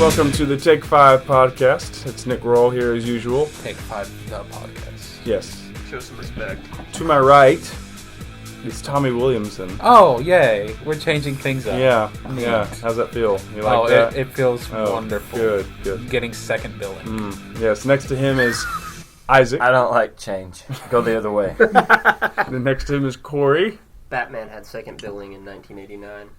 Welcome to the Take 5 podcast. It's Nick Roll here as usual. Take 5 the podcast. Yes. Show some respect. To my right is Tommy Williamson. Oh, yay. We're changing things up. Yeah. How's that feel? You like that? It feels wonderful. Good. Getting second billing. Yes, next to him is Isaac. I don't like change. Go the other way. And next to him is Corey. Batman had second billing in 1989.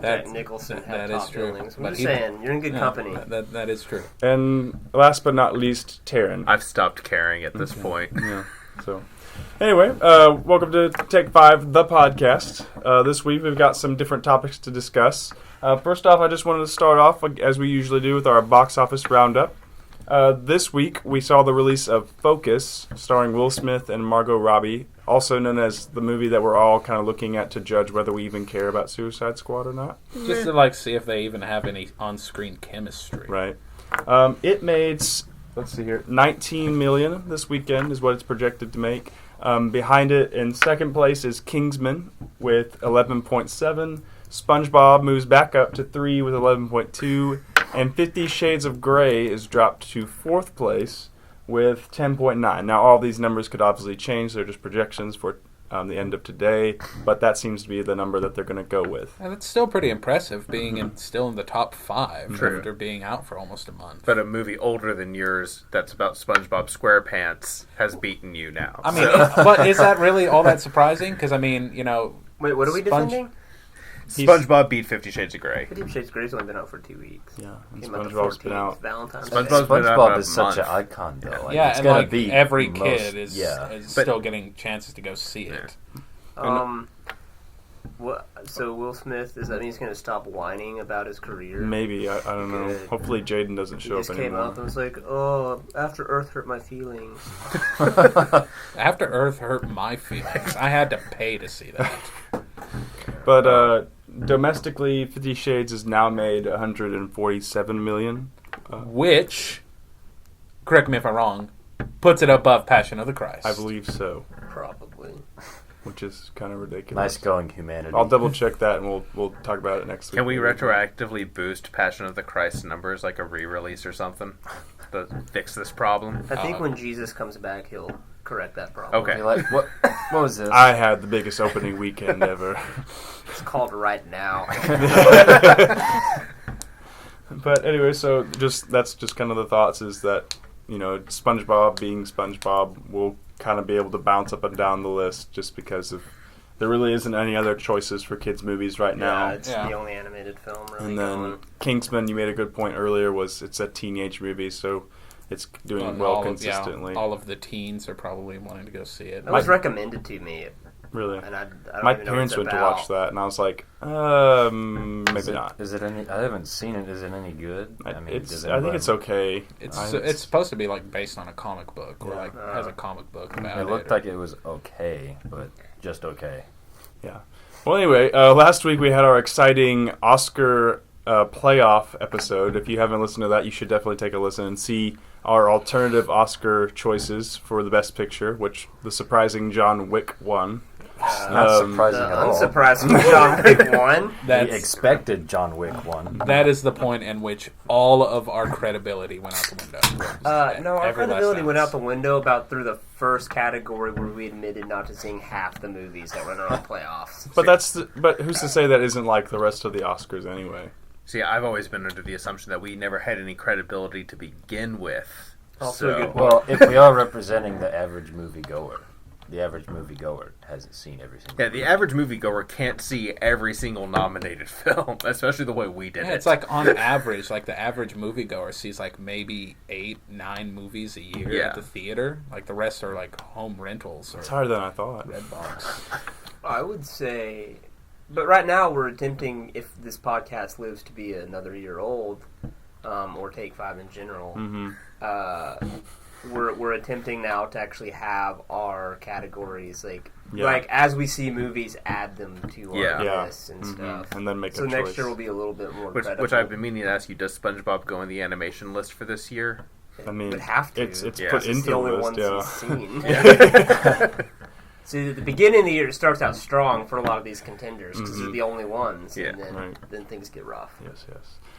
Jack Nicholson had that top is true. billings. I'm But just he- saying, you're in good company. That is true. And last but not least, Taryn. I've stopped caring at this point. Yeah. So, anyway, welcome to Take 5, the podcast. This week we've got some different topics to discuss. First off, I just wanted to start off, as we usually do, with our box office roundup. This week we saw the release of Focus, starring Will Smith and Margot Robbie, also known as the movie that we're all kind of looking at to judge whether we even care about Suicide Squad or not. Just to see if they even have any on-screen chemistry. Right. It made, let's see here, $19 million this weekend is what it's projected to make. Behind it, in second place, is Kingsman with 11.7. SpongeBob moves back up to 3 with 11.2. And 50 Shades of Grey is dropped to fourth place with 10.9. Now, all these numbers could obviously change. They're just projections for the end of today. But that seems to be the number that they're going to go with. And it's still pretty impressive being still in the top 5 True. after being out for almost a month. But a movie older than yours that's about SpongeBob SquarePants has beaten you now. I mean, but is that really all that surprising? Because, I mean, Wait, what are we defending? SpongeBob beat 50 Shades of Grey. 50 Shades of Grey's only been out for 2 weeks. Yeah, and Came out the SpongeBob's been 14th, out. Valentine's SpongeBob's Day. been out SpongeBob about is a such month. an icon, though. Like, yeah, it's and gonna beat every most, kid is But still getting chances to go see it. So Will Smith, does that mean he's going to stop whining about his career? Maybe. I don't know. Good. Hopefully Jaden doesn't He show just up came anymore. up and was like, "Oh, After Earth hurt my feelings." After Earth hurt my feelings. I had to pay to see that. But domestically, 50 Shades has now made $147 million. Which, correct me if I'm wrong, puts it above Passion of the Christ. I believe so, Probably. which is kind of ridiculous. nice going, humanity. I'll double check that and we'll talk about it next week. Can we retroactively boost Passion of the Christ numbers, like a re-release or something, to fix this problem? I think when Jesus comes back, he'll correct that problem. Okay. You're like, what was this? I had the biggest opening weekend ever. It's called Right Now. But anyway, so that's just kind of the thoughts is that, SpongeBob being SpongeBob will kind of be able to bounce up and down the list just because there really isn't any other choices for kids' movies right now. It's the only animated film really And then going. Kingsman, you made a good point earlier, it's a teenage movie, so it's doing well consistently. All of the teens are probably wanting to go see it. It was recommended to me, Really. and I don't My even know parents what went it's to about. watch that, and I was like, maybe not. Is it any? I haven't seen it. Is it any good? I think it's okay. It's supposed to be based on a comic book, or has a comic book about it. It looked like it was okay, but just okay. Yeah. Well, anyway, last week we had our exciting Oscar playoff episode. If you haven't listened to that, you should definitely take a listen and see our alternative Oscar choices for the Best Picture, which the surprising John Wick won. Not surprising The at all. unsurprising John Wick won. The expected John Wick one. That is the point in which all of our credibility went out the window. No, our Every last credibility went ounce. out the window about through the first category where we admitted not to seeing half the movies that were in our playoffs. But who's to say that isn't like the rest of the Oscars anyway? See, I've always been under the assumption that we never had any credibility to begin with. Also a good point. Well, if we are representing the average moviegoer, the average moviegoer hasn't seen every single. Yeah, the average moviegoer can't see every single nominated film, especially the way we did Yeah, it. it's like on average, the average moviegoer sees maybe 8-9 movies a year at the theater. The rest are home rentals or It's harder than I thought. Redbox. I would say, but right now we're attempting, if this podcast lives to be another year old, or Take 5 in general, we're attempting now to actually have our categories as we see movies, add them to our lists and stuff. And then make a so choice. next year will be a little bit more credible. Which I've been meaning to ask you, does SpongeBob go in the animation list for this year? I mean, would have to. it's Yeah. put It's into the only the ones list, he's seen. See, at the beginning of the year, it starts out strong for a lot of these contenders because they're the only ones, Yeah. and then things get rough. Yes.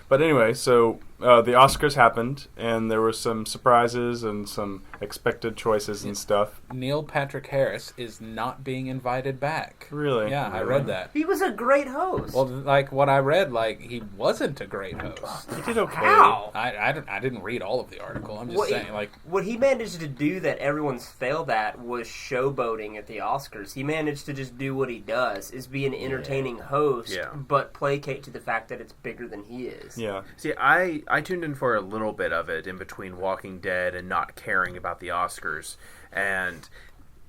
But anyway, so the Oscars happened, and there were some surprises and some expected choices and stuff. Neil Patrick Harris is not being invited back. Really? Yeah, I read that. He was a great host. Well, like what I read, like he wasn't a great host. He did okay. How? I didn't read all of the article. I'm just saying, like what he managed to do that everyone's failed at was showboating at the Oscars. He managed to just do what he does, is be an entertaining host, but placate to the fact that it's bigger than he is. Yeah. See, I tuned in for a little bit of it in between Walking Dead and not caring about the Oscars, and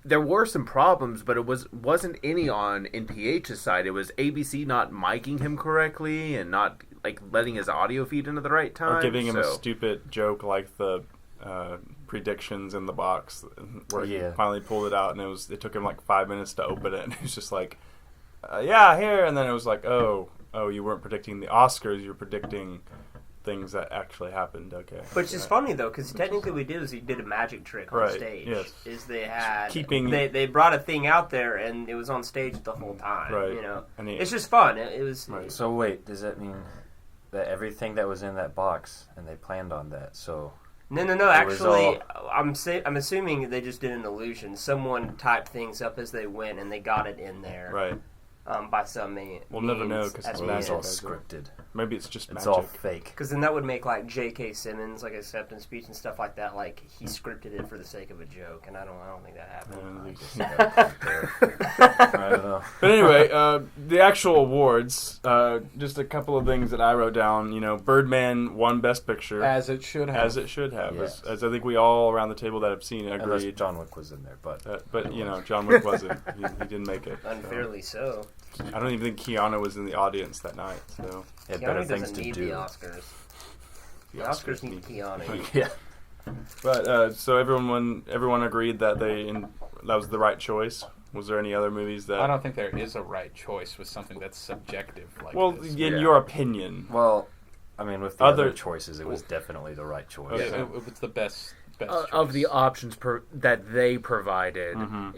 there were some problems, but it wasn't any on NPH's side. It was ABC not miking him correctly and not like letting his audio feed into the right time, or giving him a stupid joke like the predictions in the box, where he finally pulled it out, and it took him like 5 minutes to open it, and he was just like, here, and then it was like, oh, you weren't predicting the Oscars, you were predicting things that actually happened. Okay, which is funny though, because technically what he did is he did a magic trick on stage. Yes. Is they had they brought a thing out there and it was on stage the whole time. Right. You know, and it's just fun. It was. Right. So wait, does that mean that everything that was in that box and they planned on that? So No. Actually, I'm assuming they just did an illusion. Someone typed things up as they went and they got it in there. Right. By some means. We'll never know because it's all scripted. Maybe it's just it's magic. all fake. Because then that would make like J.K. Simmons, like acceptance speech and stuff like that. Like he scripted it for the sake of a joke, and I don't think that happened. I don't know. But anyway, the actual awards. Just a couple of things that I wrote down. You know, Birdman won Best Picture, as it should have. As it should have. Yes. As I think we all around the table that have seen it Unless agreed. John Wick was in there, but you know, John Wick wasn't. He didn't make it. Unfairly so. I don't even think Keanu was in the audience that night. So had better Keanu things doesn't to need do. the Oscars. The Oscars need Keanu. Yeah. But so everyone agreed that that was the right choice. Was there any other movies that? I don't think there is a right choice with something that's subjective like this. In your opinion. Well, I mean, with the other choices, it was definitely the right choice. Okay. It was the best choice. Of the options that they provided. Mm-hmm.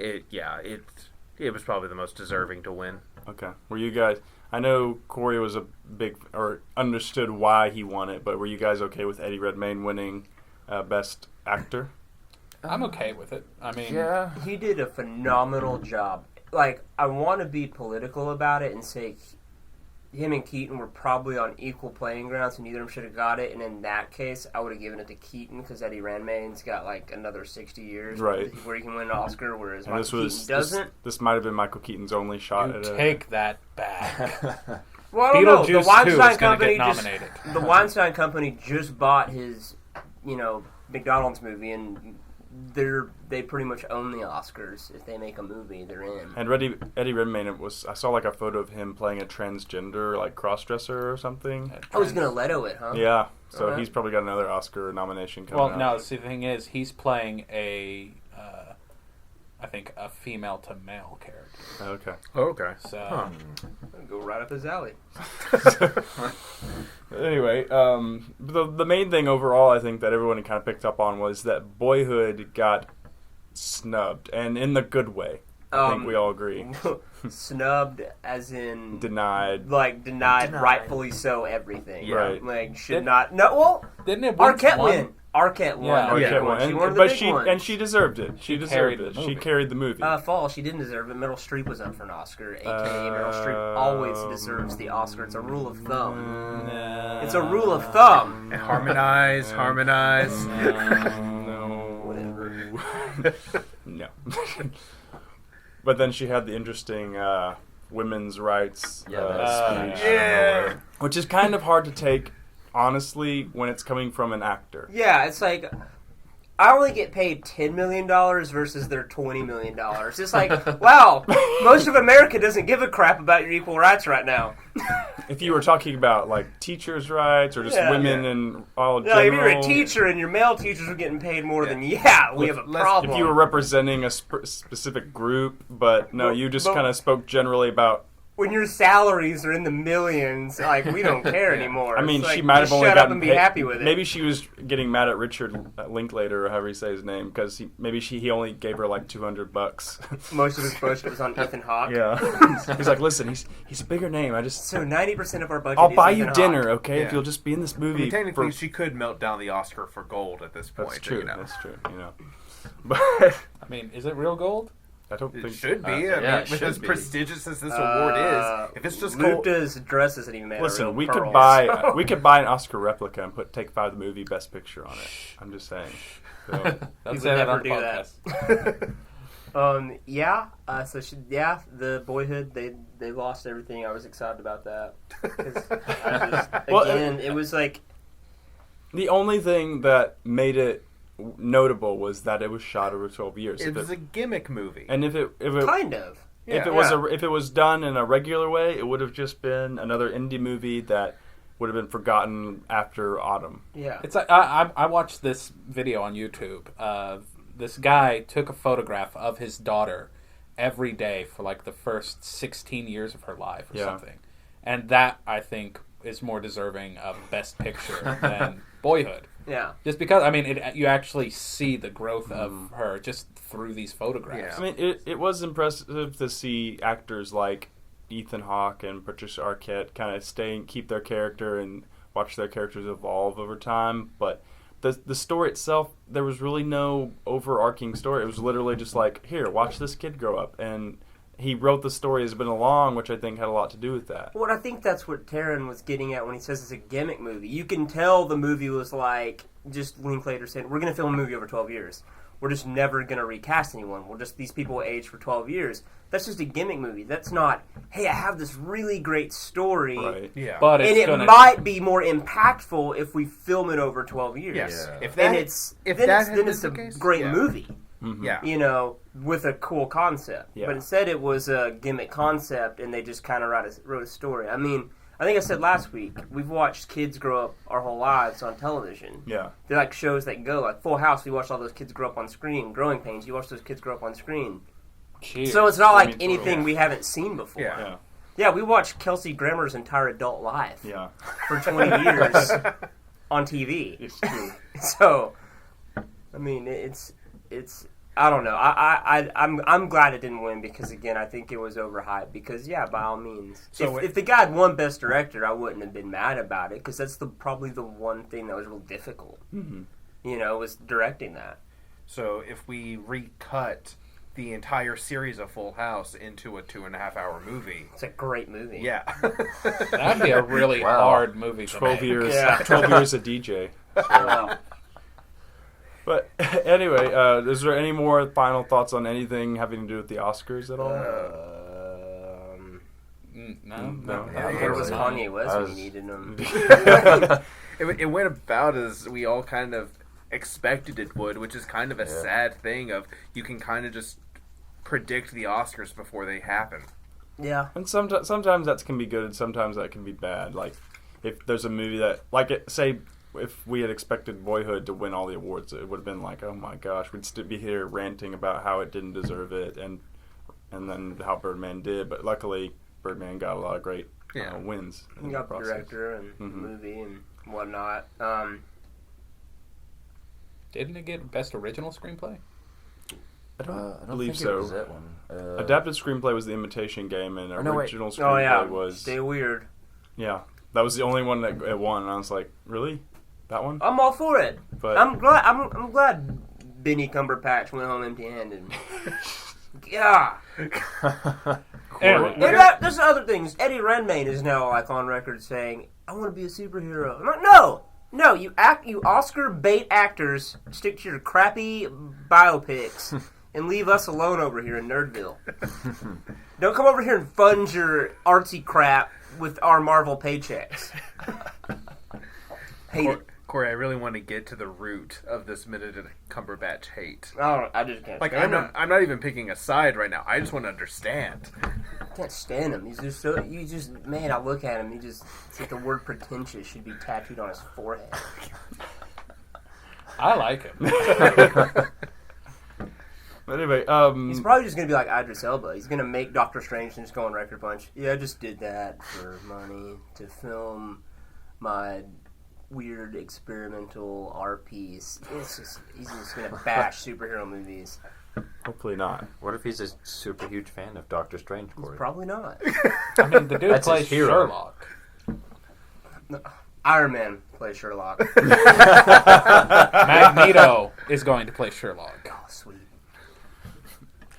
It was probably the most deserving to win. Okay. Were you guys? I know Corey was a big or understood why he won it, but were you guys okay with Eddie Redmayne winning Best Actor? I'm okay with it. I mean, he did a phenomenal job. Like, I want to be political about it and say him and Keaton were probably on equal playing grounds, and neither of them should have got it. And in that case, I would have given it to Keaton because Eddie Redmayne's got like another 60 years where he can win an Oscar, whereas Michael Keaton doesn't. This might have been Michael Keaton's only shot. Take that back. Well, I don't know. The Weinstein Company just bought his, McDonald's movie, and they pretty much own the Oscars. If they make a movie, they're in. And Eddie Redmayne I saw like a photo of him playing a transgender, like crossdresser or something. He's gonna Leto it, huh? Yeah. So he's probably got another Oscar nomination coming out. Well, no. See, the thing is, he's playing I think a female to male character. Okay. Okay. So go right up his alley. Anyway, the main thing overall, I think that everyone kind of picked up on was that Boyhood got snubbed, and in the good way. I think we all agree. Snubbed, as in denied, rightfully so. Everything, yeah. Right? Like should not. No, well, didn't it? Arquette win. Arquette won. Yeah. Arquette won. She won the big ones. And she deserved it. She deserved it. She carried the movie. Fall, she didn't deserve it. Meryl Streep was up for an Oscar. AKA Meryl Streep always deserves the Oscar. It's a rule of thumb. It's a rule of thumb. Harmonize. No. Whatever. No. But then she had the interesting women's rights speech. Which is kind of hard to take, honestly, when it's coming from an actor. Yeah, it's like, I only get paid $10 million versus their $20 million. It's like, wow, most of America doesn't give a crap about your equal rights right now. If you were talking about, like, teachers' rights or just women and all general... if you're a teacher and your male teachers are getting paid more, then we have a problem. If you were representing a specific group, but no, you just kind of spoke generally about when your salaries are in the millions, like, we don't care anymore. I mean, It's like, she might have just only shut up gotten and be paid- happy with it. Maybe she was getting mad at Richard Linklater, or however you say his name, because he only gave her like $200. Most of his budget was on Ethan Hawke. Yeah, he's like, listen, he's a bigger name. So 90% of our budget I'll is buy Ethan you Hawke. dinner, okay? If Yeah. you'll just be in this I movie. mean, technically, she could melt down the Oscar for gold at this point. That's true. You know. That's true. You know, but I mean, is it real gold? I don't It think should be. yeah, I mean, it with should as be. prestigious as this award is, if it's just gold, Luca's dress isn't even made of real Listen, we pearls. could buy an Oscar replica and take 5 the movie Best Picture on it. I'm just saying. So, Let's would say that never on the do that. podcast. Yeah. The Boyhood, they lost everything. I was excited about that. 'Cause I just, Well, again, it was like, the only thing that made it notable was that it was shot over 12 years. it was a gimmick movie. And if it kind of. if it Yeah. was if it was done in a regular way, it would have just been another indie movie that would have been forgotten after Autumn. Yeah. It's like I watched this video on YouTube. This guy took a photograph of his daughter every day for like the first 16 years of her life or Yeah. something, and that I think is more deserving of Best Picture than Boyhood. Yeah. Just because, I mean, you actually see the growth of her just through these photographs. I mean, it was impressive to see actors like Ethan Hawke and Patricia Arquette kind of keep their character and watch their characters evolve over time. But the story itself, there was really no overarching story. It was literally just like, here, watch this kid grow up. And he wrote the story as it went along, which I think had a lot to do with that. Well, I think that's what Taryn was getting at when he says it's a gimmick movie. You can tell the movie was like, just Linklater said, we're going to film a movie over 12 years. We're just never going to recast anyone. These people will age for 12 years. That's just a gimmick movie. That's not, hey, I have this really great story. Right. Yeah. But And it's it gonna, might be more impactful if we film it over 12 years. Yes. Yeah. If that, And it's if then that it's, had then been it's the a case, great yeah. movie, Yeah. you know, with a cool concept. Yeah. But instead it was a gimmick concept, and they just kind of wrote a story. I mean, I think I said last week, we've watched kids grow up our whole lives on television. Yeah. They're like shows that go. Like Full House, we watched all those kids grow up on screen. Growing Pains, you watch those kids grow up on screen. Cheers. So it's not like mean, anything yeah. we haven't seen before. Yeah. Yeah. Yeah, we watched Kelsey Grammer's entire adult life Yeah. for 20 years on TV. It's true. So, I mean, it's I don't know. I'm glad it didn't win because, again, I think it was overhyped. Because, yeah, by all means, So if the guy had won Best Director, I wouldn't have been mad about it because that's probably the one thing that was real difficult. Mm-hmm. You know, was directing that. So if we recut the entire series of Full House into a 2.5-hour movie, It's a great movie. yeah. That'd be a really Wow. hard movie to 12 make. years. Yeah. 12 years a DJ. Wow. But anyway, is there any more final thoughts on anything having to do with the Oscars at all? No. Where was Yeah. Kanye West when was- you needed him? It went about as we all kind of expected it would, which is kind of a Yeah. sad thing of you can kind of just predict the Oscars before they happen. Yeah. And sometimes that can be good, and sometimes that can be bad. Like if there's a movie that, say, if we had expected Boyhood to win all the awards, it would have been like, oh my gosh, we'd still be here ranting about how it didn't deserve it, and then how Birdman did. But luckily, Birdman got a lot of great wins. in You the got the process. director and the Mhm. movie and whatnot. Didn't it get Best Original Screenplay? I don't I don't believe think so. it was that one. Adapted screenplay was The Imitation Game, and Oh, no, wait. original Oh screenplay yeah, was Stay Weird. yeah. That was the only one that it won, and I was like, really, that one? I'm all for it. But I'm glad Benny Cumberbatch went home empty-handed. Yeah. Anyway, And there's other things. Eddie Redmayne is now like on record saying, "I want to be a superhero." I'm like, no, you Oscar bait actors stick to your crappy biopics and leave us alone over here in Nerdville. Don't come over here and fund your artsy crap with our Marvel paychecks. Hate it. Corey, I really want to get to the root of this Benedict Cumberbatch hate. I just can't Like, stand him. I'm not even picking a side right now. I just want to understand. I can't stand him. He's just so. Man, I look at him. It's like the word pretentious should be tattooed on his forehead. I like him. But anyway, He's probably just going to be like Idris Elba. He's going to make Doctor Strange and just go on Record Punch. Yeah, I just did that for money to film my weird experimental art piece. He's just going to bash superhero movies. hopefully not. What if he's a super huge fan of Doctor Strange, Corey? Probably not. I mean, the dude That's his plays hero. Sherlock. No, Iron Man plays Sherlock. Magneto is going to play Sherlock. Oh, sweet.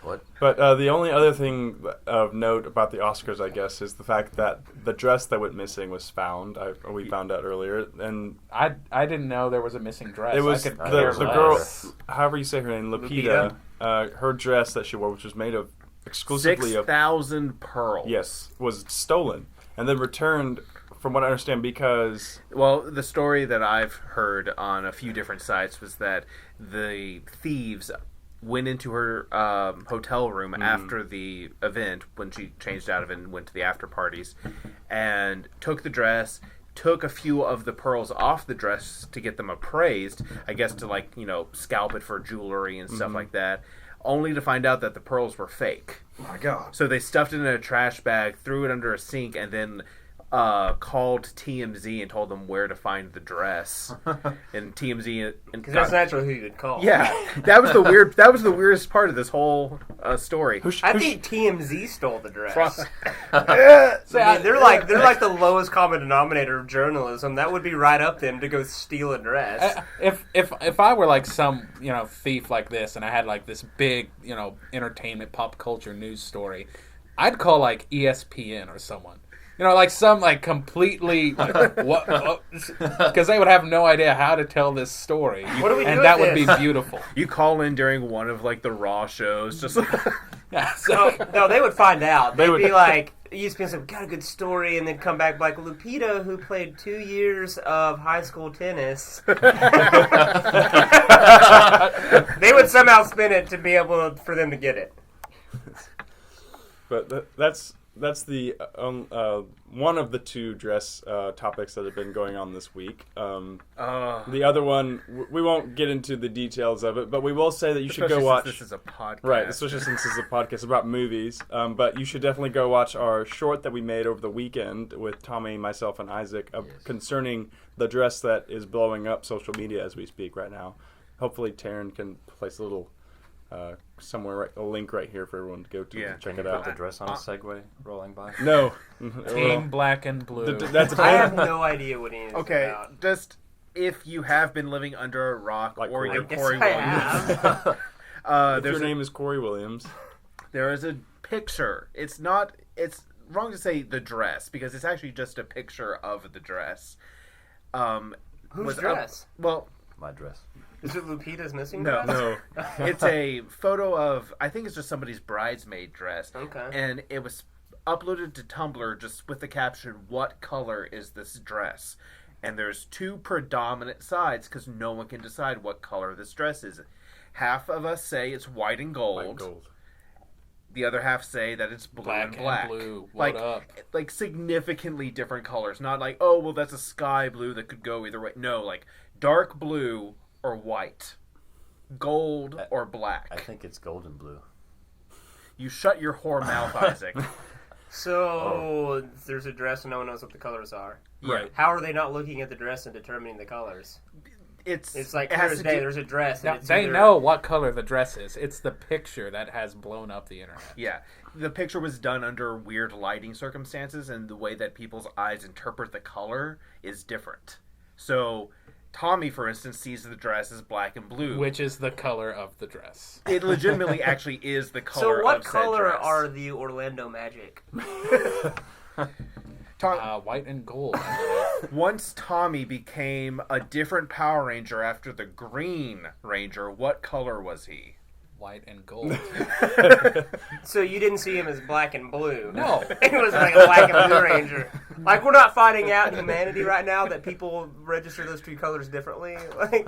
What? But the only other thing of note about the Oscars, I guess, is the fact that the dress that went missing was found. We found out earlier, and I didn't know there was a missing dress. it was I could the care girl, less. however you say her name, Lupita. Her dress that she wore, which was made of exclusively of 6,000 pearls. yes, was stolen and then returned, from what I understand, because Well, the story that I've heard on a few different sites was that the thieves went into her hotel room after the event when she changed out of it and went to the after parties and took the dress, took a few of the pearls off the dress to get them appraised, I guess to scalp it for jewelry and stuff like that, only to find out that the pearls were fake. oh my god, So they stuffed it in a trash bag, threw it under a sink, and then called TMZ and told them where to find the dress. And TMZ Because that's naturally who you would call. yeah, that was the weirdest part of this whole story. I think TMZ stole the dress. From- I mean, they're like the lowest common denominator of journalism. That would be right up them to go steal a dress. If I were like some thief like this and I had like this big entertainment pop culture news story, I'd call like ESPN or someone. Like some completely what? Because they would have no idea how to tell this story. What do we do and with that would this? be beautiful. You call in during one of the Raw shows, just Yeah, so No, they would find out. They'd would- be like, ESPN said, got a good story, and then come back like Lupita, who played 2 years of high school tennis. They would somehow spin it to be able for them to get it. but that's the one of the two dress topics that have been going on this week. The other one, we won't get into the details of it, but we will say that you should go watch. This is a podcast, Right, especially since this is a podcast about movies. But you should definitely go watch our short that we made over the weekend with Tommy, myself, and Isaac concerning the dress that is blowing up social media as we speak right now. Hopefully, Taryn can place a little somewhere, a link right here for everyone to go to and check Can it you out. put the dress on a Segway rolling by? No, Team Black and Blue. that's I have no idea what he is Okay, about. just if you have been living under a rock Like or Corey. you're I guess Corey I Williams, have. if your name is Corey Williams. there is a picture. It's wrong to say the dress because it's actually just a picture of the dress. Whose dress? My dress. Is it Lupita's missing No. dress? No, It's a photo of, I think it's just somebody's bridesmaid dress. Okay. And it was uploaded to Tumblr just with the caption, "What color is this dress?" And there's two predominant sides because no one can decide what color this dress is. Half of us say it's white and gold. White gold. The other half say that it's blue Black and black. and blue. What up? Like significantly different colors. Not like, oh, well, that's a sky blue that could go either way. No, like dark blue or white. Gold or black. I think it's golden blue. You shut your whore mouth, Isaac. So there's a dress and no one knows what the colors are. Right. How are they not looking at the dress and determining the colors? It's like it has clear as to day. do- There's a dress. Now, And it's they either- know what color the dress is. It's the picture that has blown up the internet. Yeah, the picture was done under weird lighting circumstances, and the way that people's eyes interpret the color is different. So, Tommy, for instance, sees the dress as black and blue. Which is the color of the dress. It legitimately actually is the color So what of said color dress. are the Orlando Magic? White and gold. Once Tommy became a different Power Ranger after the Green Ranger, what color was he? White and gold. So you didn't see him as black and blue. No. It was like a black and blue ranger. Like, we're not finding out in humanity right now that people register those two colors differently. Like,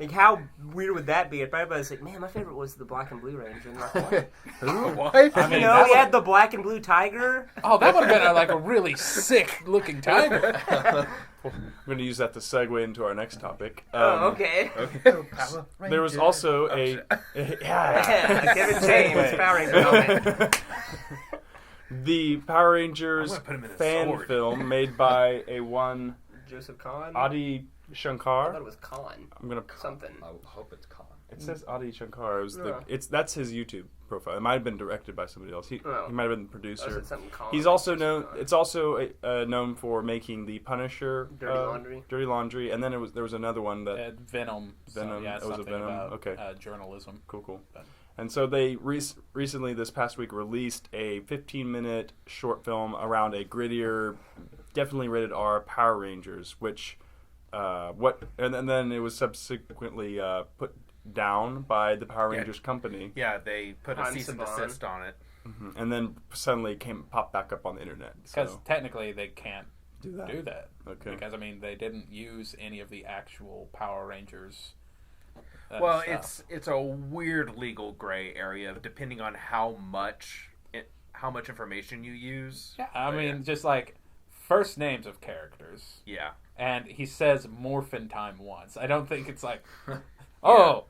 Like, how weird would that be? If everybody's like, man, my favorite was the Black and Blue Ranger. And like, what? What? I mean, He had the Black and Blue Tiger. Oh, that would have been like a really sick looking tiger. I'm going to use that to segue into our next topic. Okay. There was also a Yeah, Kevin James, Power Ranger helmet. the Power Rangers I'm gonna put him in a fan sword. film made by a one Joseph Kahn. Adi I Shankar. thought it was Kahn. I'm gonna. Something. I hope it's Con. It says Adi Shankar. It was Yeah. that's his YouTube profile. It might have been directed by somebody else. He might have been the I producer. said something Kahn. He's also Joseph known. Kahn. It's also known for making the Punisher Dirty Laundry. and then there was another one that Venom. Venom. Yeah, It was a something Venom. about Okay. journalism. cool. And so they recently this past week released a 15-minute short film around a grittier, definitely rated R Power Rangers, which and then it was subsequently put down by the Power Rangers company. Yeah, they put a Han cease and Saban. desist on it. And then suddenly popped back up on the internet. Because So technically they can't do that. do that. Okay. Because, I mean, they didn't use any of the actual Power Rangers. Well, stuff. it's a weird legal gray area depending on how much information you use. Yeah, I But mean, just like first names of characters. yeah. And he says morphin time once. I don't think it's like, oh,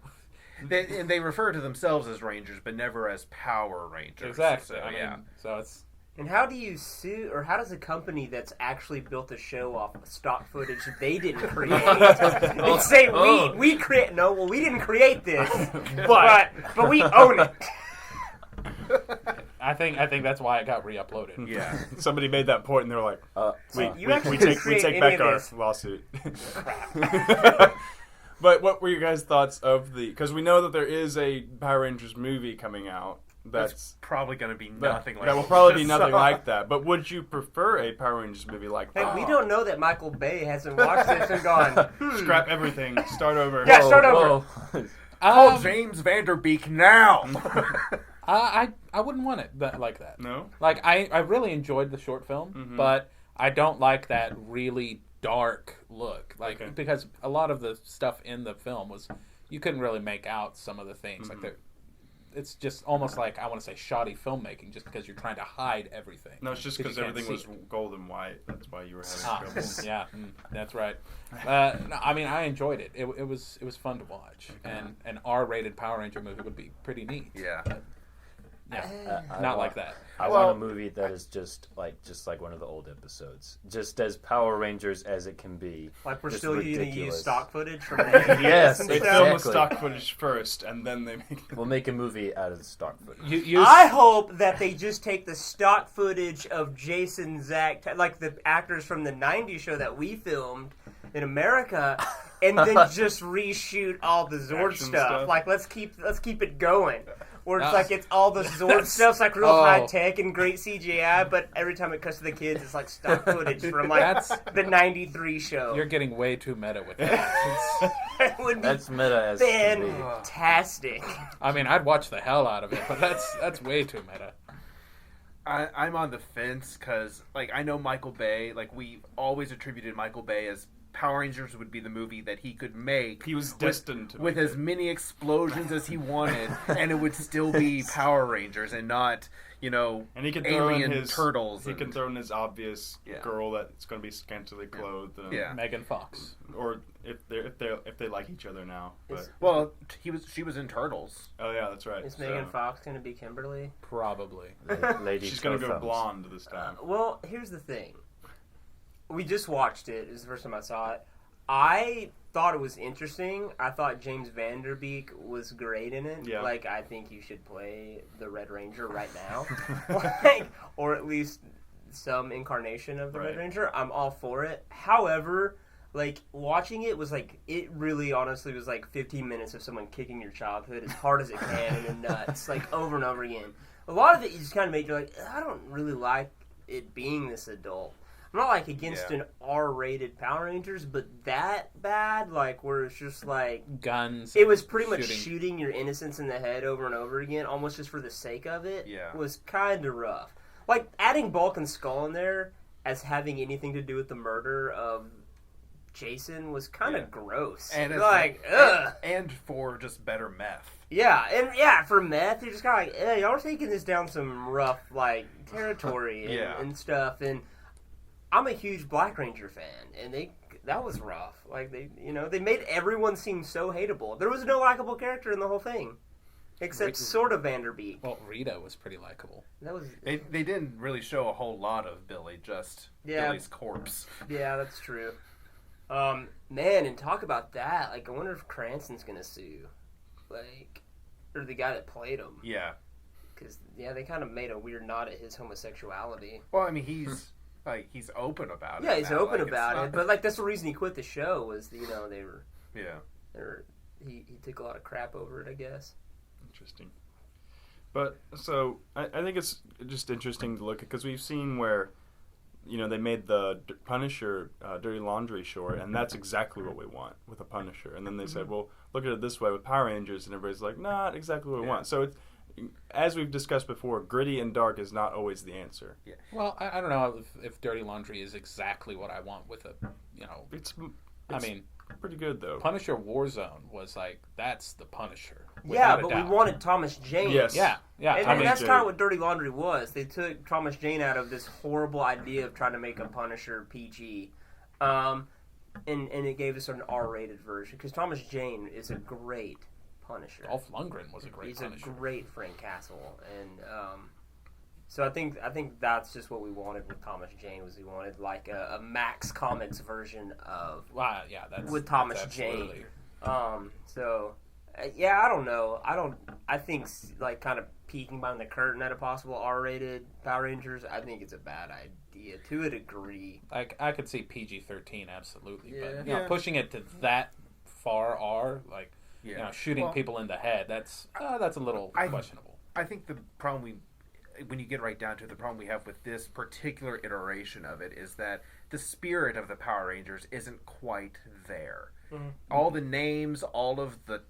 They refer to themselves as Rangers, but never as Power Rangers. exactly. So, I yeah. mean, so it's And how do you sue, or how does a company that's actually built a show off of stock footage they didn't create, and say we create? No, well, we didn't create this, but we own it. I think that's why it got re-uploaded. Yeah. Somebody made that point, and they're like, You actually didn't we create take any back of our this. lawsuit." But what were your guys' thoughts of the? Because we know that there is a Power Rangers movie coming out. That's probably going to be nothing like that will what we probably be just nothing saw. like that. But would you prefer a Power Rangers movie like Hey, that? we don't know that Michael Bay hasn't watched this and gone, Scrap everything, start over. Yeah, start over. Call James Vanderbeek now. I wouldn't want it like that. No. Like I really enjoyed the short film, but I don't like that really dark look. Like Okay. because a lot of the stuff in the film was you couldn't really make out some of the things. Like it's just almost like I want to say shoddy filmmaking, just because you're trying to hide everything. No, it's just because you can't everything was see. gold and white. That's why you were having trouble. Yeah, that's right. No, I mean, I enjoyed it. It was fun to watch, and an R-rated Power Ranger movie would be pretty neat. Yeah. Yeah, I not want- like that. I want a movie that is just like one of the old episodes, just as Power Rangers as it can be. Like we're Just still going to use ridiculous. stock footage from the 80s Yes, and They stuff. film with Exactly. stock footage first, and then they make. We'll make a movie out of the stock footage. I hope that they just take the stock footage of Jason, Zach, like the actors from the '90s show that we filmed in America, and then just reshoot all the Zord Action stuff. stuff. Like let's keep it going. Or it's No. like it's all the Zord stuff's like real Oh. high tech and great CGI, but every time it cuts to the kids, it's like stock footage from like That's- the '93 show. You're getting way too meta with that. It would be That's meta as can be. fantastic. I mean, I'd watch the hell out of it, but that's way too meta. I'm on the fence because, like, I know Michael Bay. Like, we always attributed Michael Bay as Power Rangers would be the movie that he could make. He was destined to with make as many explosions as he wanted, and it would still be Power Rangers and not, And he can throw alien in his turtles. He and- can throw in his obvious Yeah. girl that's going to be scantily clothed. Yeah. Megan Fox. Or if they like each other now. But Well, she was in Turtles. oh yeah, that's right. Is Megan Fox going to be Kimberly? Probably. Lady She's going to go Tofels. blonde this time. Well, here's the thing. We just watched it. It was the first time I saw it. I thought it was interesting. I thought James Vanderbeek was great in it. Yeah. Like, I think you should play the Red Ranger right now. Like, or at least some incarnation of the Right. Red Ranger. I'm all for it. However, like, watching it was like, it really honestly was like 15 minutes of someone kicking your childhood as hard as it can in the nuts, like, over and over again. A lot of it you just kind of make you like, I don't really like it being this adult. I'm not like against an R-rated Power Rangers, but that bad, like where it's just like Guns. it was pretty much shooting. shooting your innocence in the head over and over again, almost just for the sake of it. Yeah. Was kind of rough. Like adding Bulk and Skull in there as having anything to do with the murder of Jason was kind of gross. And it's like, ugh. And for just better meth. Yeah, and yeah, for meth, you're just kind of like, y'all are taking this down some rough, like, territory and stuff. And I'm a huge Black Ranger fan, and that was rough. Like, they made everyone seem so hateable. There was no likable character in the whole thing. Except sort of Vanderbeek. Well, Rita was pretty likable. That was They didn't really show a whole lot of Billy, just Billy's corpse. Yeah, that's true. Man, and talk about that. Like, I wonder if Cranston's gonna sue, like, or the guy that played him. Yeah. Because they kind of made a weird nod at his homosexuality. Well, I mean, he's he's open about it. Yeah, he's now. open Like, about it. But like, that's the reason he quit the show was they were. Yeah. He took a lot of crap over it, I guess. Interesting. But so I think it's just interesting to look at because we've seen where they made the Punisher Dirty Laundry short, and that's exactly what we want with a Punisher. And then they said, well, look at it this way with Power Rangers, and everybody's like, not exactly what we want. So it's, as we've discussed before, gritty and dark is not always the answer. Yeah. Well, I don't know if Dirty Laundry is exactly what I want with a It's I mean, pretty good though. Punisher Warzone was like, that's the Punisher. Yeah, without a but we doubt. wanted Thomas Jane. Yes. Yeah. And that's kind of what Dirty Laundry was. They took Thomas Jane out of this horrible idea of trying to make a Punisher PG. And it gave us an R-rated version. Because Thomas Jane is a great Punisher. Dolph Lundgren was a great Punisher. He's a great Frank Castle. And so I think that's just what we wanted with Thomas Jane, was we wanted like a Max Comics version of that's with Thomas that's Jane. Yeah, I don't know. I think like kind of peeking behind the curtain at a possible R-rated Power Rangers, I think it's a bad idea to a degree. Like, I could see PG-13 absolutely, Yeah. but pushing it to that far R, like shooting people in the head, that's a little questionable. I think the problem when you get right down to it, the problem we have with this particular iteration of it is that the spirit of the Power Rangers isn't quite there. Mm-hmm. All the names, all of the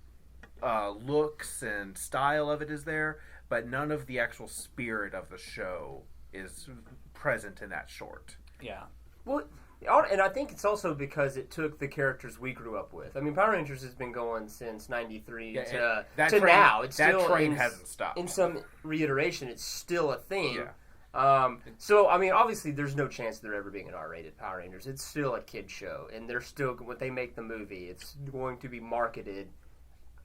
looks and style of it is there, but none of the actual spirit of the show is present in that short. Yeah. Well, and I think it's also because it took the characters we grew up with. I mean, Power Rangers has been going since '93 to now. It's that still train hasn't stopped. In some reiteration, it's still a thing. Yeah. So, I mean, obviously, there's no chance of there ever being an R-rated Power Rangers. It's still a kid show, and they're still, when they make the movie, it's going to be marketed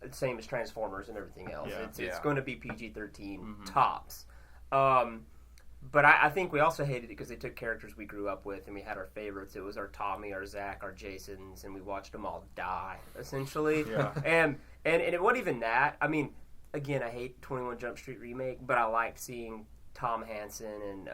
the same as Transformers and everything else. Yeah. It's going to be PG-13 tops. But I think we also hated it because they took characters we grew up with and we had our favorites. It was our Tommy, our Zach, our Jasons, and we watched them all die, essentially. Yeah. And it wasn't even that. I mean, again, I hate 21 Jump Street Remake, but I liked seeing Tom Hansen and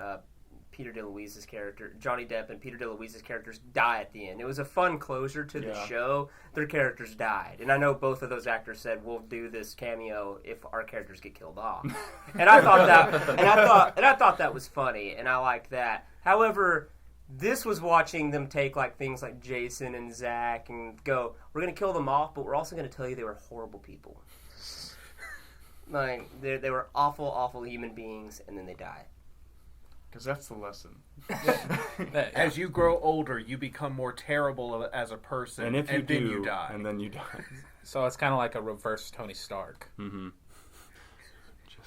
Peter DeLuise's character, Johnny Depp and Peter DeLuise's characters die at the end. It was a fun closure to the show. Their characters died. And I know both of those actors said, we'll do this cameo if our characters get killed off. And I thought that was funny, and I liked that. However, this was watching them take like things like Jason and Zach and go, we're going to kill them off, but we're also going to tell you they were horrible people. Like, they were awful, awful human beings, and then they die. Because that's the lesson. As you grow older, you become more terrible as a person, and if you do, then you die. And then you die. So it's kind of like a reverse Tony Stark. Mm-hmm.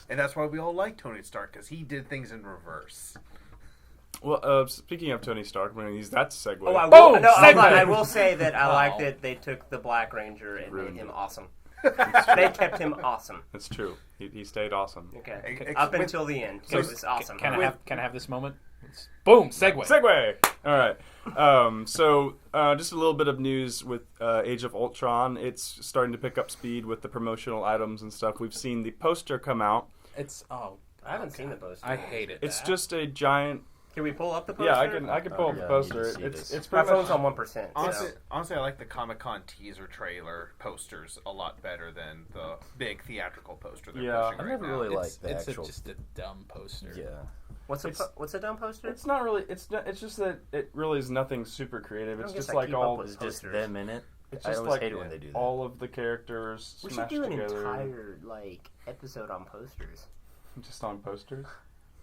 And that's why we all like Tony Stark, because he did things in reverse. Well, speaking of Tony Stark, when he's that segue. Oh, I will say that I like that they took the Black Ranger and made him awesome. They kept him awesome. That's true. He stayed awesome. Okay. Up until the end. It was awesome. Can I have this moment? Boom! Segue! All right. So just a little bit of news with Age of Ultron. It's starting to pick up speed with the promotional items and stuff. We've seen the poster come out. I haven't seen the poster. I hate it. It's just a giant... Can we pull up the poster? Yeah, I can pull up the poster. It's my phone's on 1%. Honestly, I like the Comic-Con teaser trailer posters a lot better than the big theatrical poster they're pushing I right never now. really liked the It's actual... just a dumb poster. Yeah. What's a dumb poster? It's not really... It's just that it really is nothing super creative. It's just like It's just them in it. It's I just always like hate it when they do that. all of the characters We should smashed do an together. entire episode on posters. Just on posters?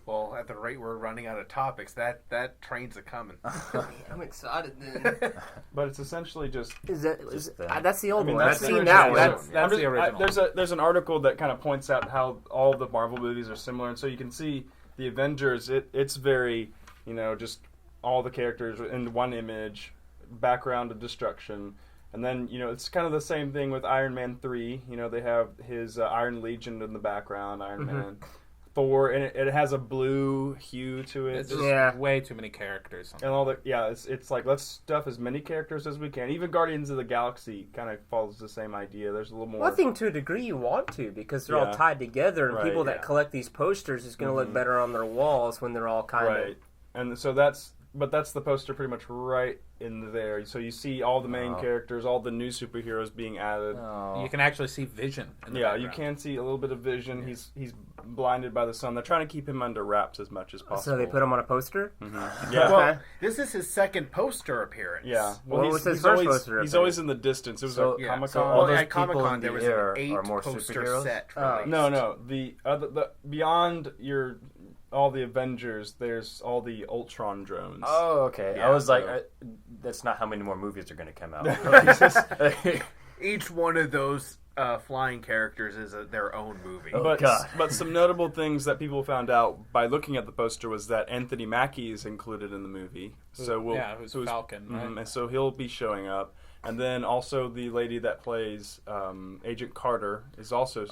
Well, at the rate we're running out of topics, that train's a coming. I'm excited then. But it's essentially just. That's the old one. that's I've the seen that original. one. That's the original. There's an article that kind of points out how all the Marvel movies are similar, and so you can see the Avengers. It's very, just all the characters in one image, background of destruction. And then, it's kind of the same thing with Iron Man 3. They have his Iron Legion in the background, Iron Man. Thor, and it has a blue hue to it. It's just way too many characters. And all the, it's like, let's stuff as many characters as we can. Even Guardians of the Galaxy kind of follows the same idea. There's a little more... Well, I think to a degree you want to, because they're all tied together, and people that collect these posters is going to look better on their walls when they're all kind of... Right. And so that's the poster pretty much right in there. So you see all the main characters, all the new superheroes being added. You can actually see Vision in the background. You can see a little bit of Vision. He's blinded by the sun. They're trying to keep him under wraps as much as possible. So they put him on a poster? Yeah. Well, this is his second poster appearance. Yeah. Well, what was his first poster? He's always in the distance. It was like Comic-Con. So all those at Comic-Con, people in there the was air an 8 are more poster superheroes? set. No. The beyond all the Avengers, there's all the Ultron drones. Oh, okay. Yeah, I was like, that's not how many more movies are going to come out. Each one of those flying characters is their own movie. But some notable things that people found out by looking at the poster was that Anthony Mackie is included in the movie. Who's Falcon, right? And so he'll be showing up. And then also the lady that plays Agent Carter is also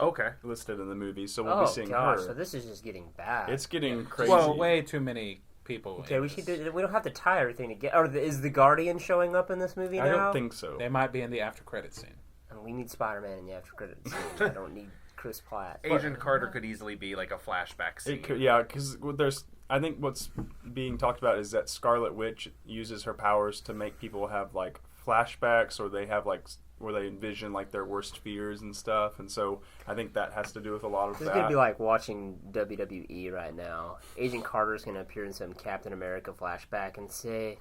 listed in the movie. So we'll be seeing her. So this is just getting bad. It's getting crazy. Well, way too many people. Okay, we don't have to tie everything together. Or is the Guardian showing up in this movie now? I don't think so. They might be in the after credit scene. And we need Spider-Man in the after credits scene. I don't need Chris Pratt. Agent Carter could easily be like a flashback scene. It could, because I think what's being talked about is that Scarlet Witch uses her powers to make people have like flashbacks, or they have like where they envision like their worst fears and stuff, and so I think that has to do with a lot of that. It's gonna be like watching WWE right now. Agent Carter's gonna appear in some Captain America flashback and say,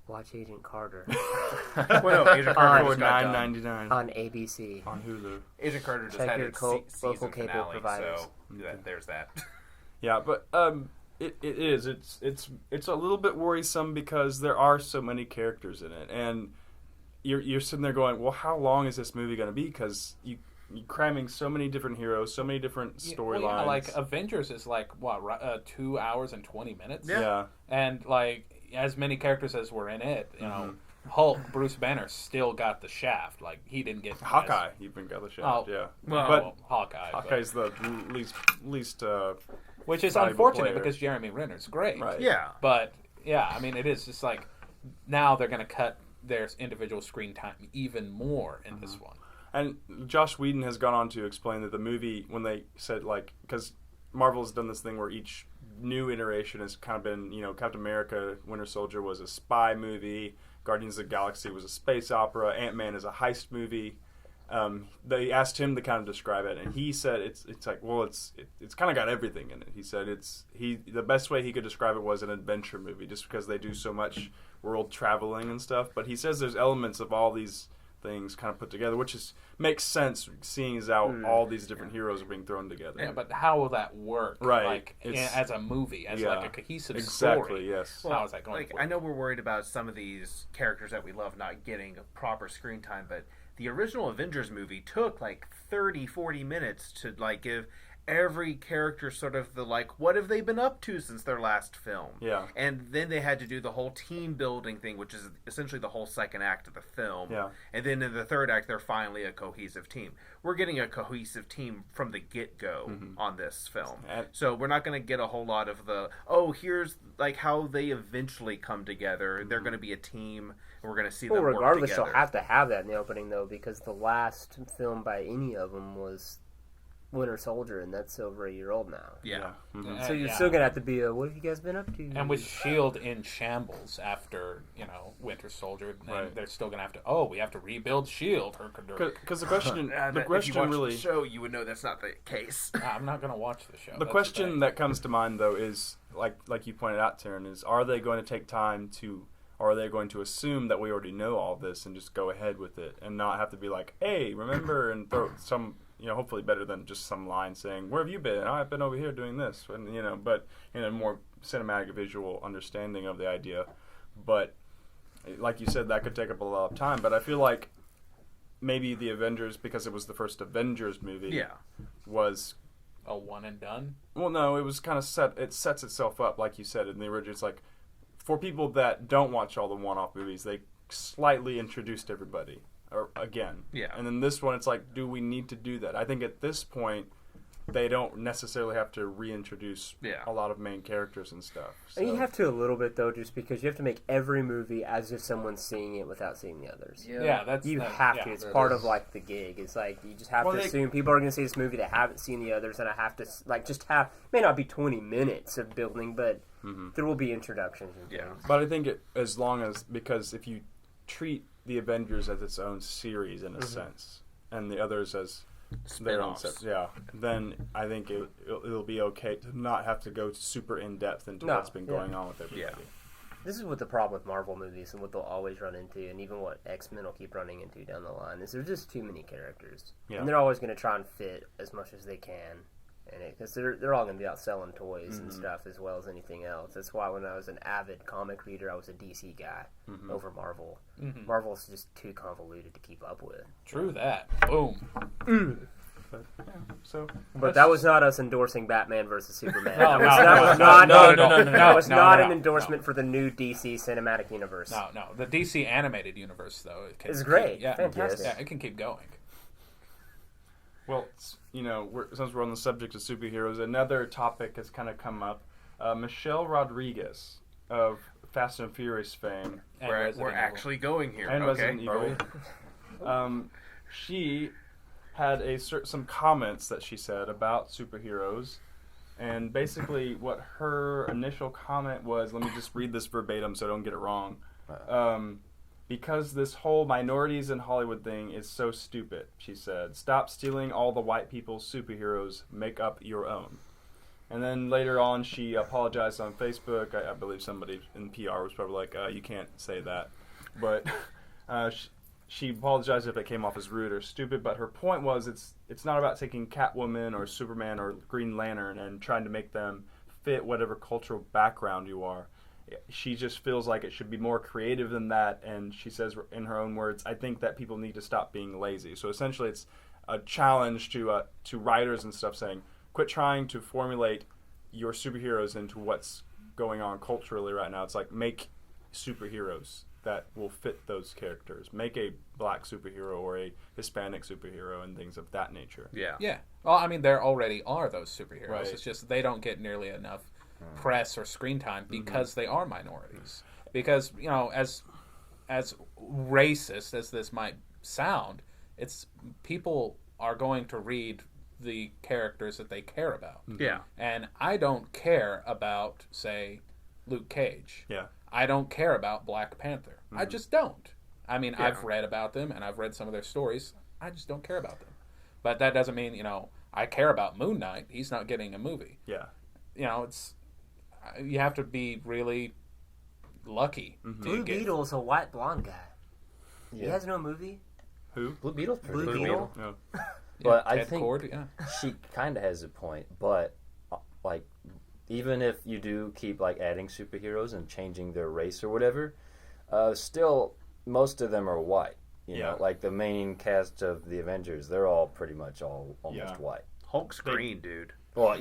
"Watch Agent Carter." Well, no, Agent Carter for just got $9.99 on ABC on Hulu. Agent Carter just Check had your its local season cable finale, providers. so there's that. Yeah, but it is. It's a little bit worrisome because there are so many characters in it, and you're sitting there going, well, how long is this movie going to be? Because you're cramming so many different heroes, so many different storylines. Like Avengers is like 2 hours and 20 minutes. Yeah. And like as many characters as were in it, you know, Hulk, Bruce Banner still got the shaft. Like he didn't get Hawkeye. Even got the shaft. Yeah. Well, Hawkeye. Hawkeye's the least. Which is valuable unfortunate player. because Jeremy Renner's great. Right. Yeah. But yeah, I mean, it is just like now they're going to cut their individual screen time even more in this one. And Joss Whedon has gone on to explain that the movie, when they said, like, because Marvel's done this thing where each new iteration has kind of been, Captain America, Winter Soldier was a spy movie, Guardians of the Galaxy was a space opera, Ant-Man is a heist movie. They asked him to kind of describe it, and he said it's like, well, it's kind of got everything in it. He said the best way he could describe it was an adventure movie, just because they do so much world traveling and stuff. But he says there's elements of all these things kind of put together, which makes sense, seeing as how all these different heroes are being thrown together. Yeah, but how will that work? Right. Like as a movie, as like a cohesive story. Exactly. Yes. How is that going? Like, I know we're worried about some of these characters that we love not getting a proper screen time, but the original Avengers movie took like 30-40 minutes to like give every character sort of the like, what have they been up to since their last film? Yeah. And then they had to do the whole team building thing, which is essentially the whole second act of the film. Yeah. And then in the third act, they're finally a cohesive team. We're getting a cohesive team from the get-go on this film. So we're not going to get a whole lot of here's like how they eventually come together. They're going to be a team, and we're going to see them work together. Regardless, you'll have to have that in the opening, though, because the last film by any of them was Winter Soldier, and that's over a year old now. Yeah. So you're still gonna have to be what have you guys been up to? And with S.H.I.E.L.D. in shambles after Winter Soldier, and they're still gonna have to we have to rebuild S.H.I.E.L.D. Because the question if you watch really the show, you would know that's not the case. I'm not gonna watch the show. The question that comes to mind, though, is like you pointed out, Taryn, is are they going to take time to, or are they going to assume that we already know all this and just go ahead with it and not have to be like, hey, remember, and throw some hopefully better than just some line saying, "Where have you been?" "Oh, I've been over here doing this," and but in a more cinematic visual understanding of the idea. But like you said, that could take up a lot of time. But I feel like maybe the Avengers, because it was the first Avengers movie, was a one and done. Well, no, it was kind of it sets itself up, like you said in the original. It's like for people that don't watch all the one-off movies, they slightly introduced everybody again. Yeah. And then this one, it's like, do we need to do that? I think at this point, they don't necessarily have to reintroduce a lot of main characters and stuff. So. And you have to a little bit, though, just because you have to make every movie as if someone's seeing it without seeing the others. Yeah, you have to. It's part of, like, the gig. It's like, you just have to assume people are going to see this movie that haven't seen the others, and I have to, like, just have, may not be 20 minutes of building, but there will be introductions and things. But I think because if you treat the Avengers as its own series in a sense, and the others as their own set, then I think it'll be okay to not have to go super in depth into what's been going on with everybody. This is what the problem with Marvel movies and what they'll always run into, and even what X-Men will keep running into down the line, is there's just too many characters, and they're always going to try and fit as much as they can. Because they're all going to be out selling toys and stuff as well as anything else. That's why when I was an avid comic reader, I was a DC guy over Marvel. Marvel's just too convoluted to keep up with. True that. Boom. But that was not us endorsing Batman versus Superman. No, that was not an endorsement for the new DC cinematic universe. No. The DC animated universe, though, it's great. Fantastic. Yeah, it can keep going. Well, since we're on the subject of superheroes, another topic has kind of come up. Michelle Rodriguez of Fast and Furious fame. We're actually going here. And Resident Evil. She had some comments that she said about superheroes. And basically what her initial comment was, let me just read this verbatim so I don't get it wrong. Because this whole minorities in Hollywood thing is so stupid, she said. Stop stealing all the white people's superheroes. Make up your own. And then later on, she apologized on Facebook. I believe somebody in PR was probably like, you can't say that. But she apologized if it came off as rude or stupid. But her point was it's not about taking Catwoman or Superman or Green Lantern and trying to make them fit whatever cultural background you are. She just feels like it should be more creative than that, and she says in her own words, I think that people need to stop being lazy. So essentially it's a challenge to writers and stuff saying, quit trying to formulate your superheroes into what's going on culturally right now. It's like, make superheroes that will fit those characters. Make a black superhero or a Hispanic superhero and things of that nature. Yeah. Well, I mean, there already are those superheroes. Right. It's just they don't get nearly enough press or screen time because they are minorities. Because, as racist as this might sound, it's people are going to read the characters that they care about. Yeah. And I don't care about, say, Luke Cage. Yeah. I don't care about Black Panther. I just don't. I mean, I've read about them and I've read some of their stories. I just don't care about them. But that doesn't mean, I care about Moon Knight. He's not getting a movie. Yeah. You have to be really lucky. Blue Beetle's a white blonde guy. He has no movie. Who? Blue Beetle's pretty Blue cool. Beetle? No. But I Ted think Cord, she kind of has a point. But like, even if you do keep like adding superheroes and changing their race or whatever, still most of them are white. You know, like the main cast of the Avengers, they're all pretty much almost white. Hulk's green, dude. Well,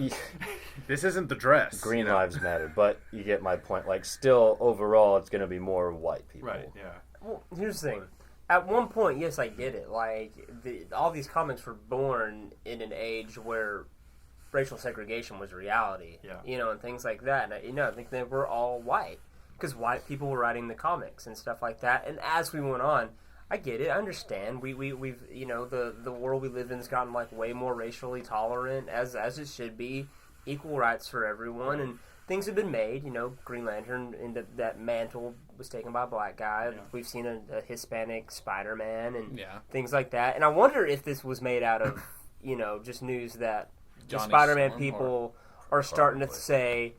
this isn't the dress. Green lives matter, but you get my point. Like, still, overall, it's going to be more white people. Right, yeah. Well, here's the thing. At one point, yes, I get it. Like, all these comics were born in an age where racial segregation was reality. Yeah. And things like that. And, I think they were all white. Because white people were writing the comics and stuff like that. And as we went on, I get it. I understand. We've the world we live in has gotten like way more racially tolerant as it should be. Equal rights for everyone, and things have been made. Green Lantern and that mantle was taken by a black guy. Yeah. We've seen a Hispanic Spider-Man and things like that. And I wonder if this was made out of just news that the Spider-Man people are starting to say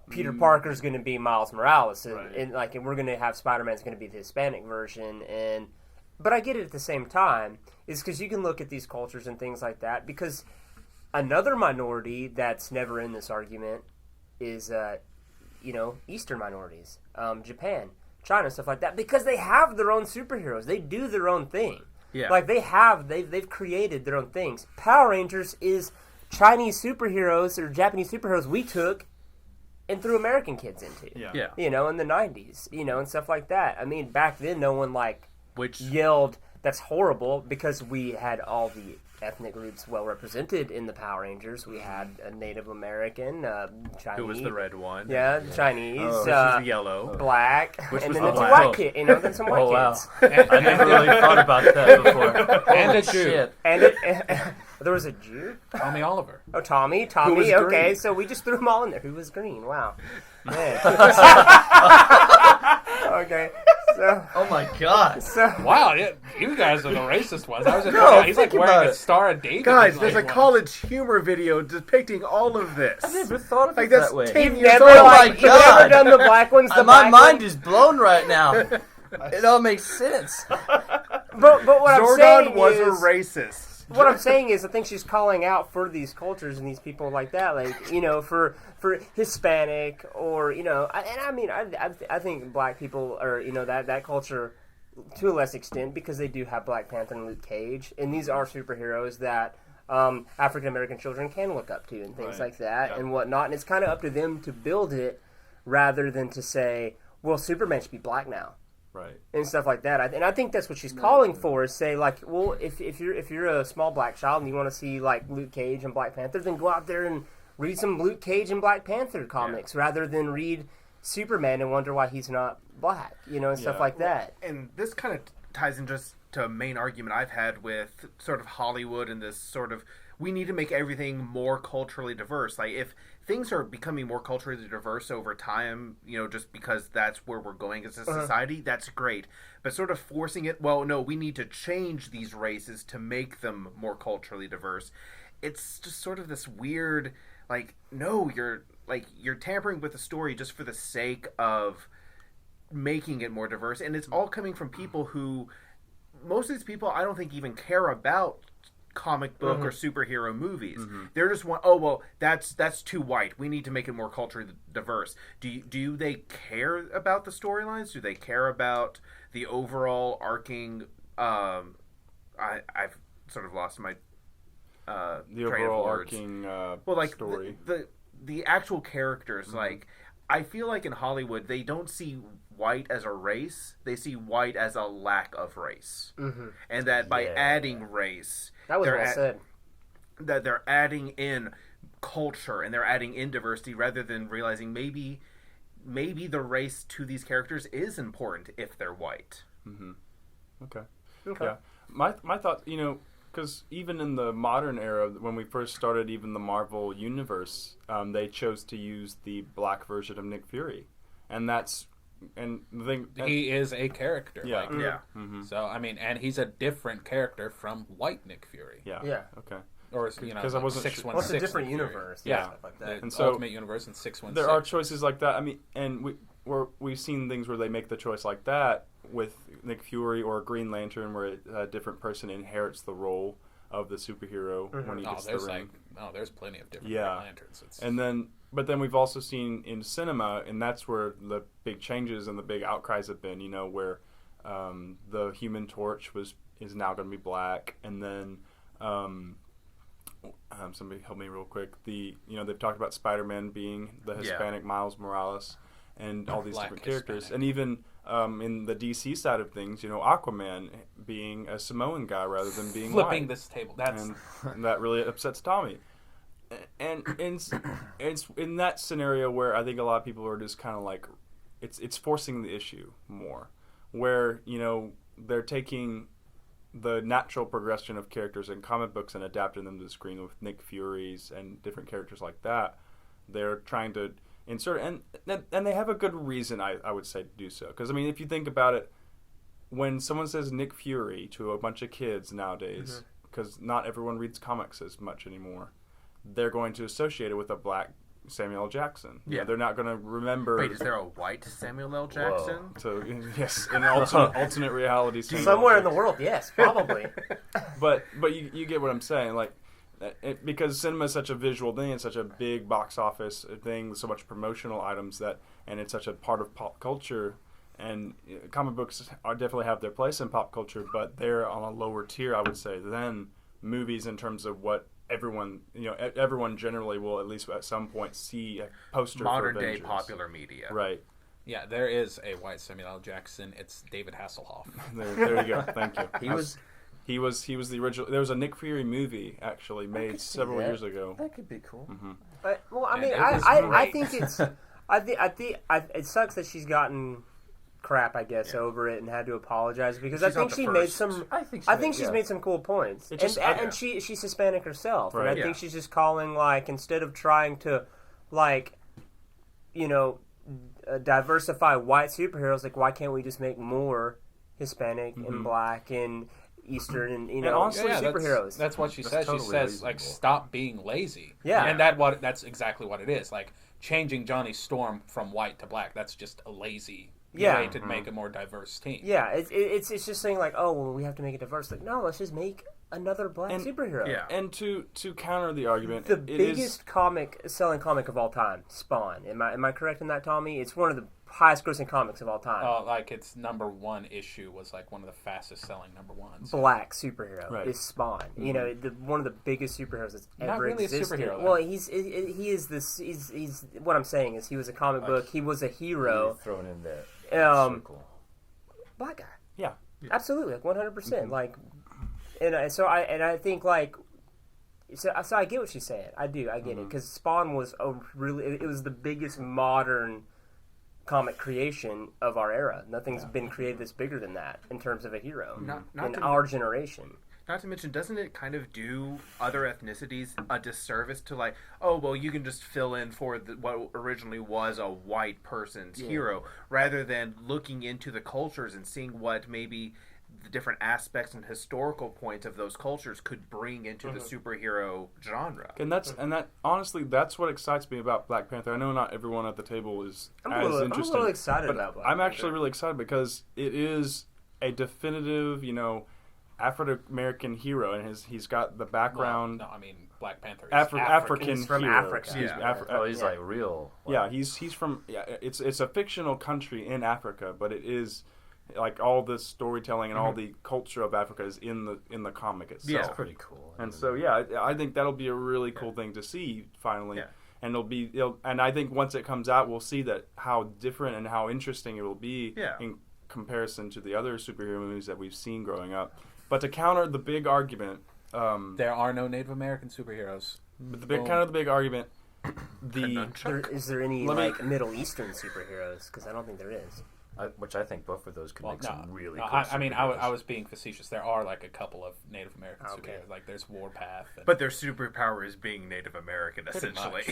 Peter Parker's going to be Miles Morales, and we're going to have Spider-Man's going to be the Hispanic version, and But I get it at the same time, is because you can look at these cultures and things like that, because another minority that's never in this argument is, Eastern minorities, Japan, China, stuff like that, because they have their own superheroes. They do their own thing. Yeah. Like, they've created their own things. Power Rangers is Chinese superheroes or Japanese superheroes we took and threw American kids into. Yeah. In the 90s, and stuff like that. I mean, back then, no one, yelled, that's horrible, because we had all the ethnic groups well represented in the Power Rangers. We had a Native American, Chinese. Who was the red one? Yeah, Chinese. Which was the yellow. Black. Which and was then the the two black. white kids. Then some white kids. I never really thought about that before. And a Jew. Shit. And there was a Jew? Tommy Oliver. Oh, Tommy. was Okay, green? so we just threw them all in there. Who was green? Wow. Man. Okay. So, Oh my god. Wow, you guys are the racist ones. I was just No, he's like think wearing about a it. Star of David. Guys, in, there's a one. college humor video depicting all of this. I never thought of Like, it that's that way. 10 you've years never, old. Oh my you've never God. done the black ones, the My black mind ones? is blown right now. It all makes sense. But what I'm saying Zordon was is, a racist. what I'm saying is, I think she's calling out for these cultures and these people like that, for Hispanic or I think black people are that culture to a less extent, because they do have Black Panther and Luke Cage, and these are superheroes that African American children can look up to and things like that and whatnot, and it's kind of up to them to build it rather than to say, well, Superman should be black now. Right. And stuff like that, and I think that's what she's calling for. Is say if you're a small black child and you want to see Luke Cage and Black Panther, then go out there and read some Luke Cage and Black Panther comics rather than read Superman and wonder why he's not black, and stuff like that. And this kind of ties in just to a main argument I've had with sort of Hollywood and this sort of, we need to make everything more culturally diverse. Like, if things are becoming more culturally diverse over time, just because that's where we're going as a society, that's great. But sort of forcing it, well, no, we need to change these races to make them more culturally diverse. It's just sort of this weird, no, you're tampering with the story just for the sake of making it more diverse. And it's all coming from people who, most of these people I don't think even care about comic book or superhero movies. They're just that's too white. We need to make it more culturally diverse. Do they care about the storylines? Do they care about the overall arcing? I've sort of lost my The train of overall words. arcing story. The actual characters. I feel like in Hollywood they don't see white as a race. They see white as a lack of race, and that by adding race, That was well said. that they're adding in culture and they're adding in diversity rather than realizing maybe the race to these characters is important if they're white. Okay. Yeah. My thought, because even in the modern era, when we first started even the Marvel Universe, they chose to use the black version of Nick Fury. And that's... And the thing... He is a character. Yeah. So, I mean, and he's a different character from white Nick Fury. Yeah. Yeah. Okay. Or, 'Cause I wasn't 616. Well, it's a different Nick Fury. universe. Yeah. Stuff like The that. And so Ultimate Universe and 616. There are choices like that. I mean, and we've seen things where they make the choice like that with Nick Fury or Green Lantern, where a different person inherits the role of the superhero when he gets the ring. There's plenty of different Yeah. Green Lanterns. But then we've also seen in cinema, and that's where the big changes and the big outcries have been. Where the Human Torch is now going to be black, and then somebody help me real quick. They've talked about Spider-Man being the Hispanic Miles Morales, and all these Black different characters, Hispanic. and even in the DC side of things, Aquaman being a Samoan guy rather than being Flipping white. this table. That's And that really upsets Tommy. And it's in that scenario where I think a lot of people are just kind of like, it's forcing the issue more, where they're taking the natural progression of characters in comic books and adapting them to the screen with Nick Fury's and different characters like that. They're trying to insert, and they have a good reason, I would say, to do so. Because I mean, if you think about it, when someone says Nick Fury to a bunch of kids nowadays, because not everyone reads comics as much anymore, they're going to associate it with a black Samuel L. Jackson. Yeah. They're not going to remember. Wait, is there a white Samuel L. Jackson? So yes, an alternate reality. Samuel L. Somewhere in the Jackson. world, yes, probably. But you get what I'm saying, like. Because cinema is such a visual thing, it's such a big box office thing, so much promotional items and it's such a part of pop culture. And comic books definitely have their place in pop culture, but they're on a lower tier, I would say, than movies in terms of what everyone generally will at least at some point see a poster Modern for day Avengers. popular media. Right. Yeah, there is a white Samuel L. Jackson. It's David Hasselhoff. There you go. Thank you. He was He was the original. There was a Nick Fury movie actually made several years ago. That could be cool. Well, I And mean, it was I great. think it's, it sucks that she's gotten crap, I guess, over it and had to apologize because She's I think not the she made first. some. I think she's made some cool points, It just- and she's Hispanic herself, and Right. I think she's just calling instead of trying to, diversify white superheroes, why can't we just make more Hispanic and black and Eastern and honestly, superheroes? That's what she That's says. totally She says reasonable. stop being lazy. Yeah. and that's exactly what it is. Changing Johnny Storm from white to black. That's just a lazy way to make a more diverse team. Yeah, it's just saying we have to make it diverse. No, let's just make another black superhero. Yeah. And to counter the argument, The it biggest selling comic of all time, Spawn. Am I correct in that, Tommy? It's one of the highest grossing comics of all time. Its number one issue was one of the fastest selling number ones. Black superhero Right. is Spawn. One of the biggest superheroes that's Not ever really a existed. superhero, though. Well, he is this. He's what I'm saying is he was a comic book. He was a hero. Thrown in that circle. Black guy. Yeah. Absolutely, 100%. So I think so I get what she's saying. I do. I get it because Spawn was it was the biggest modern comic creation of our era. Nothing's been created that's bigger than that in terms of a hero Not in to- our generation. Not to mention, doesn't it kind of do other ethnicities a disservice to you can just fill in for what originally was a white person's hero, rather than looking into the cultures and seeing what maybe the different aspects and historical points of those cultures could bring into the superhero genre. And honestly, that's what excites me about Black Panther. I know not everyone at the table is I'm as a interested. little excited but about Black I'm Panther. actually really excited because it is a definitive, African American hero, and he's got the background. No, I mean Black Panther is African He's from hero. Africa. He's Yeah. He's real. Yeah, he's from it's a fictional country in Africa, but it is all the storytelling and all the culture of Africa is in the comic itself. Yeah. It's pretty cool. And so I think that'll be a really cool thing to see finally. Yeah. And and I think once it comes out, we'll see that how different and how interesting it will be in comparison to the other superhero movies that we've seen growing up. But to counter the big argument, there are no Native American superheroes. the big argument, Is there any Let me- Middle Eastern superheroes? Because I don't think there is. Which I think both of those could make some really no, cool I mean, superheroes. I was being facetious. There are a couple of Native American Okay. superheroes. There's Warpath. And But their superpower is being Native American, Pretty essentially.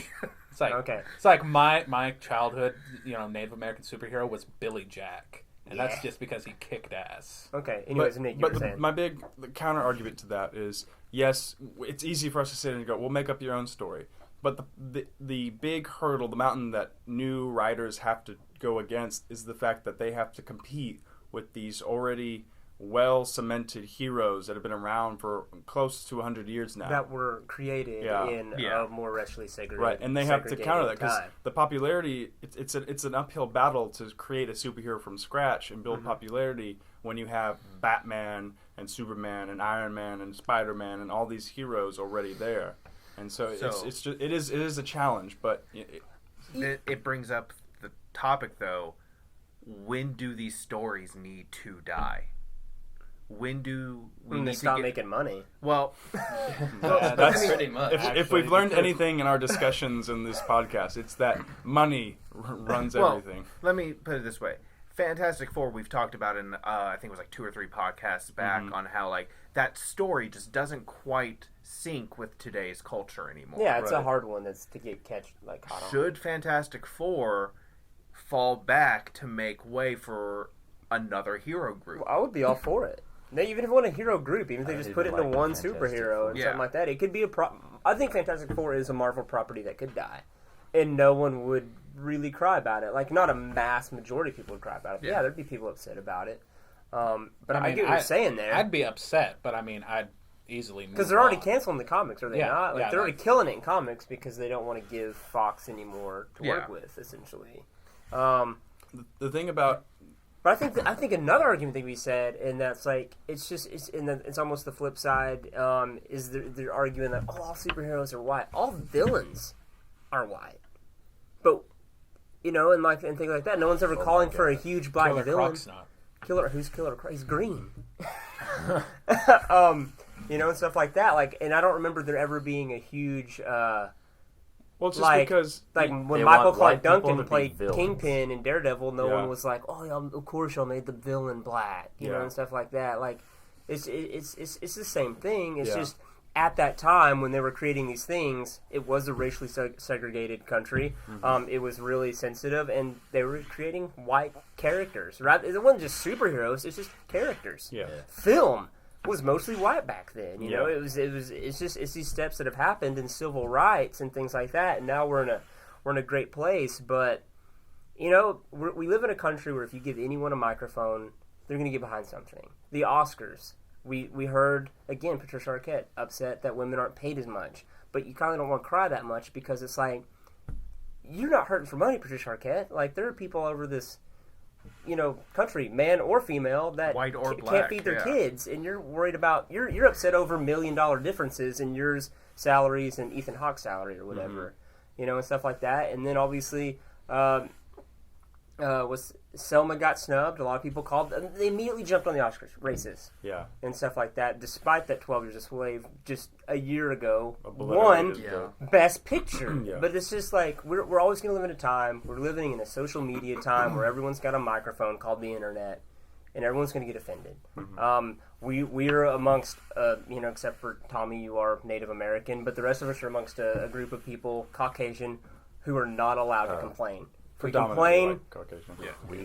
it's like Okay. It's like my childhood, Native American superhero was Billy Jack, and that's Yeah. just because he kicked ass. Okay. Anyways, Nick, you were saying. my big counter argument to that is yes, it's easy for us to sit and go, "Well, make up your own story." But the big hurdle, the mountain that new writers have to go against is the fact that they have to compete with these already well cemented heroes that have been around for close to 100 years now. that were created in a more racially segregated Right, and they have to counter that because time. the popularity, it's an uphill battle to create a superhero from scratch and build popularity when you have Batman and Superman and Iron Man and Spider-Man and all these heroes already there. And so it is a challenge, but It brings up the topic, though. When do these stories need to die? When do we When they need to stop get... making money. Well, that's pretty much. if we've learned anything in our discussions in this podcast, it's that money runs everything. let me put it this way. Fantastic Four, we've talked about in, I think it was 2 or 3 podcasts back on how, that story just doesn't quite sync with today's culture anymore. Yeah, it's a Right. hard one that's to get caught on. Should Fantastic Four fall back to make way for another hero group? I would be all for it. Even if it wasn't a hero group, even if they I just didn't put it into like the one Fantastic superhero Four. and Yeah. something like that, it could be I think Fantastic Four is a Marvel property that could die. and no one would really cry about it. Like, not a mass majority of people would cry about it. Yeah. Yeah, there'd be people upset about it. But I mean, get what you're saying there. I'd be upset, but I mean, I'd easily move Because they're already on. canceling the comics, are they not? Like, they're already killing it in comics because they don't want to give Fox any more to work with, essentially. The thing about But I think another argument that can be said, and that's like it's almost the flip side. Is they're arguing that all superheroes are white, all villains are white, but and things like that. No one's ever calling for a huge black Killer villain. Croc's not. Who's Killer Croc? He's green. And stuff like that. Like, and I don't remember there ever being a huge. Well, it's just because when they Michael want Clark white people Duncan to be played villains. Kingpin in Daredevil, no Yeah. one was like, "Oh, yeah, of course y'all made the villain black," Yeah. and stuff like that. Like, it's the same thing. It's Yeah. just at that time when they were creating these things, it was a racially segregated country. It was really sensitive, and they were creating white characters. Right? It wasn't just superheroes; it's just characters. yeah. Film was mostly white back then. You know, Yeah. it's these steps that have happened in civil rights and things like that. And now we're in a great place. But we live in a country where if you give anyone a microphone, they're going to get behind something. The Oscars, we heard again Patricia Arquette upset that women aren't paid as much, but you kind of don't want to cry that much because it's like you're not hurting for money, Patricia Arquette. Like, there are people over this country, man or female, that White or can't black, feed their yeah. kids, and you're worried about you're upset over $1 million differences in yours salaries and Ethan Hawke's salary or whatever, and stuff like that. And then obviously, was Selma got snubbed. A lot of people they immediately jumped on the Oscars, racist, Yeah. and stuff like that. Despite that 12 Years a Slave just a year ago Obliterated won the- Best Picture. Yeah. But it's just like we're always going to live in a time. We're living in a social media time where everyone's got a microphone called the internet, and everyone's going to get offended. We're amongst except for Tommy, you are Native American, but the rest of us are amongst a group of people, Caucasian, who are not allowed to complain. If we complain. White Caucasian.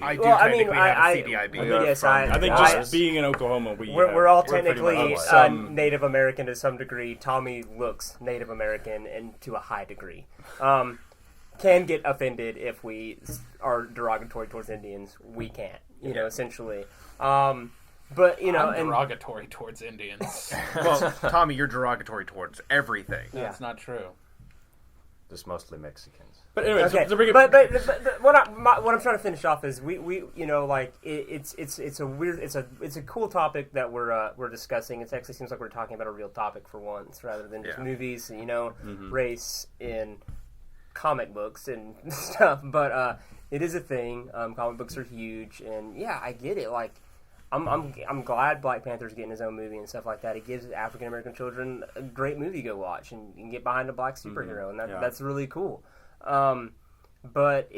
I do Well, I technically mean, have I- a CDIB. I- yes, I think just being in Oklahoma, We're all pretty technically much some- Native American to some degree. Tommy looks Native American and to a high degree. Can get offended if we are derogatory towards Indians. We can't, essentially. But I'm and derogatory towards Indians. Well, Tommy, you're derogatory towards everything. That's not true. Just mostly Mexicans. But anyway, okay, to bring it, but what I'm trying to finish off is it's a weird it's a cool topic that we're discussing. It actually seems like we're talking about a real topic for once rather than just movies, race in comic books and stuff. But it is a thing. Comic books are huge, and yeah, I get it. Like, I'm glad Black Panther's getting his own movie and stuff like that. It gives African American children a great movie to go watch, and you can get behind a black superhero, and that's really cool. But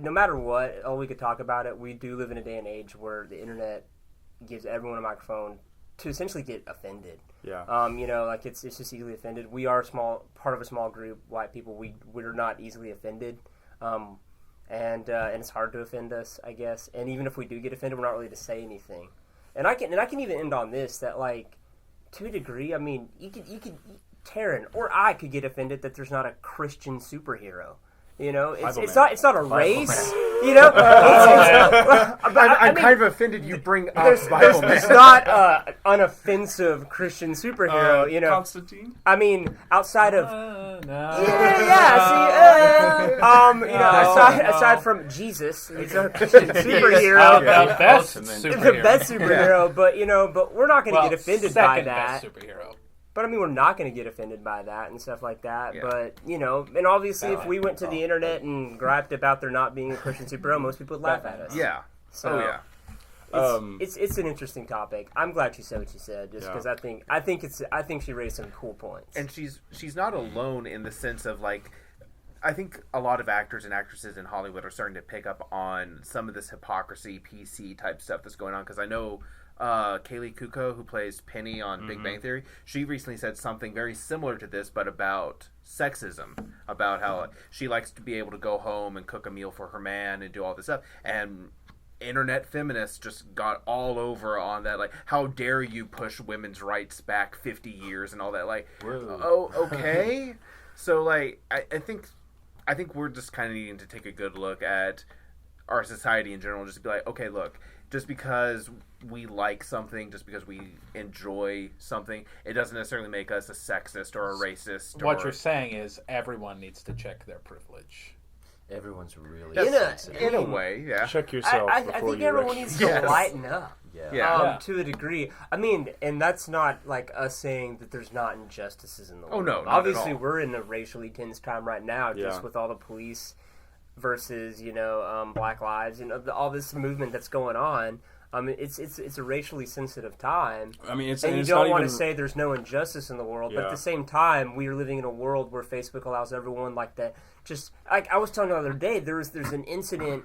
no matter what, we could talk about it. We do live in a day and age where the internet gives everyone a microphone to essentially get offended. yeah. It's just easily offended. We are part of a small group, white people. We're not easily offended. And it's hard to offend us, I guess. And even if we do get offended, we're not really to say anything. And I can even end on this, that like, to a degree, I mean, you could Taryn or I could get offended that there's not a Christian superhero. It's not a race. I'm kind of offended you bring up Bible Man. There's not an unoffensive Christian superhero. Constantine. I mean, outside of No. aside from Jesus, he's a Christian superhero. The best Ultimate. The superhero. best superhero, but we're not going to get offended by second that. best superhero. But I mean, we're not going to get offended by that and stuff like that. Yeah. But and obviously, if we went to the Oh, internet and griped about there not being a Christian superhero, most people would laugh at us. Yeah. So, yeah. It's an interesting topic. I'm glad she said what she said, just Yeah. because I think she raised some cool points. And she's not alone in the sense of, like, I think a lot of actors and actresses in Hollywood are starting to pick up on some of this hypocrisy, PC type stuff that's going on. Because I know Kaylee Kuko, who plays Penny on Big Bang Theory, she recently said something very similar to this, but about sexism, about how she likes to be able to go home and cook a meal for her man and do all this stuff. And internet feminists just got all over on that, like, how dare you push women's rights back 50 years and all that. Like, Whoa. oh, okay. So, like, I think I think we're just kind of needing to take a good look at our society in general, just to be like, okay, look, just because we like something, just because we enjoy something, it doesn't necessarily make us a sexist or a racist. What you're saying is everyone needs to check their privilege. Everyone's really in a way, yeah. Check yourself I before think you everyone wreck. needs to lighten up. Yeah. To a degree. I mean, and that's not like us saying that there's not injustices in the world. Oh, no, not at obviously all. we're in a racially tense time right now, just Yeah. with all the police versus Black Lives, all this movement that's going on. It's a racially sensitive time. I mean, And you it's don't not want even to say there's no injustice in the world, but at Yeah. the same time, we are living in a world where Facebook allows everyone like that. Just like I was telling you the other day, there's an incident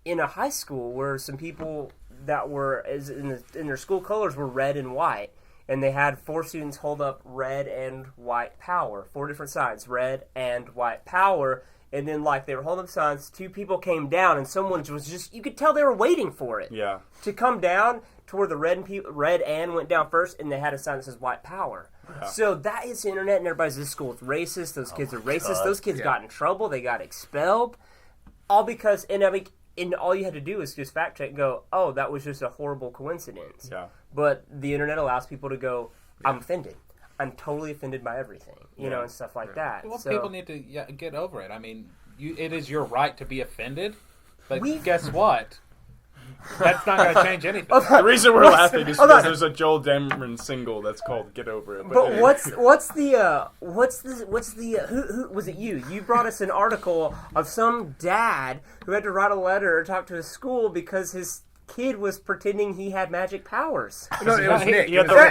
in a high school where some people that were in their school colors were red and white, and they had 4 students hold up red and white power, 4 different sides, red and white power. And then, like, they were holding up signs, 2 people came down, and someone was just, you could tell they were waiting for it Yeah. to come down to where the red and went down first, and they had a sign that says white power. Yeah. So that is the internet, and everybody's, this school is racist, those kids are racist, God. those kids Yeah. got in trouble, they got expelled, all because, and all you had to do is just fact check and go, oh, that was just a horrible coincidence. Yeah. But the internet allows people to go, I'm offended. I'm totally offended by everything, and stuff like that. Well, So, people need to get over it. I mean, it is your right to be offended, but We've- guess what? That's not going to change anything. The reason we're laughing is hold because on. there's a Joel Dameron single that's called "Get Over It." But what's the who was it you? You brought us an article of some dad who had to write a letter or talk to his school because his kid was pretending he had magic powers. No, it was Nick. He It had, was the,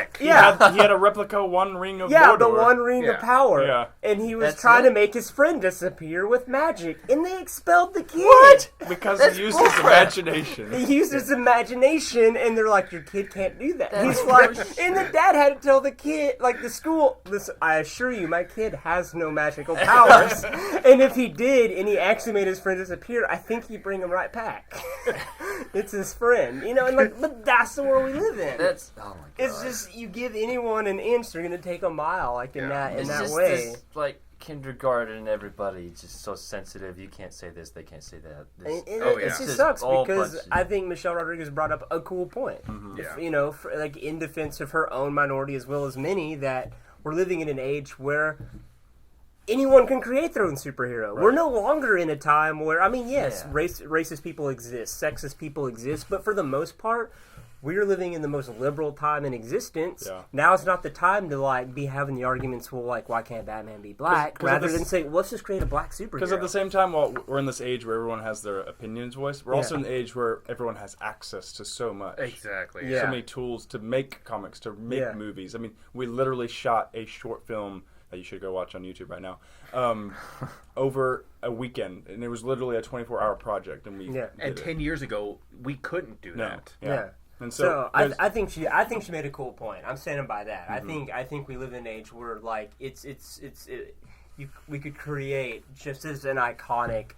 Nick. he had a replica One Ring of Yeah, Mordor. the One Ring of Yeah. Power. Yeah. And he was That's trying it? to make his friend disappear with magic, and they expelled the kid. What? Because That's he used his bullcrap. imagination. He used his imagination, and they're like, your kid can't do that. That's He's like, bullshit. and the dad had to tell the kid, like the school, listen, I assure you, my kid has no magical powers. And if he did, and he actually made his friend disappear, I think he'd bring him right back. It's his friend, and like, but that's the world we live in. That's oh my god. It's just, you give anyone an inch, they're gonna take a mile, like in that It's just way. this, like kindergarten. Everybody's just so sensitive. You can't say this. They can't say that. This, And Oh, it yeah. just It's sucks all because bunch of- I think Michelle Rodriguez brought up a cool point. Yeah. Like in defense of her own minority as well as many, that we're living in an age where anyone can create their own superhero. We're no longer in a time where, I mean, yes, Yeah. racist people exist, sexist people exist, but for the most part, we're living in the most liberal time in existence. Yeah. Now is not the time to like be having the arguments, well, like, why can't Batman be black? 'Cause of Rather this- than say, let's just create a black superhero. Because at the same time, while we're in this age where everyone has their opinions voiced, we're also in an age where everyone has access to so much. Exactly. Yeah. So many tools to make comics, to make Yeah. movies. I mean, we literally shot a short film that you should go watch on YouTube right now, over a weekend, and it was literally a 24-hour project, and we Yeah. And did it. 10 years ago, we couldn't do No. that. Yeah. And So there's- I think she made a cool point. I'm standing by that. I think we live in an age where like we could create just as an iconic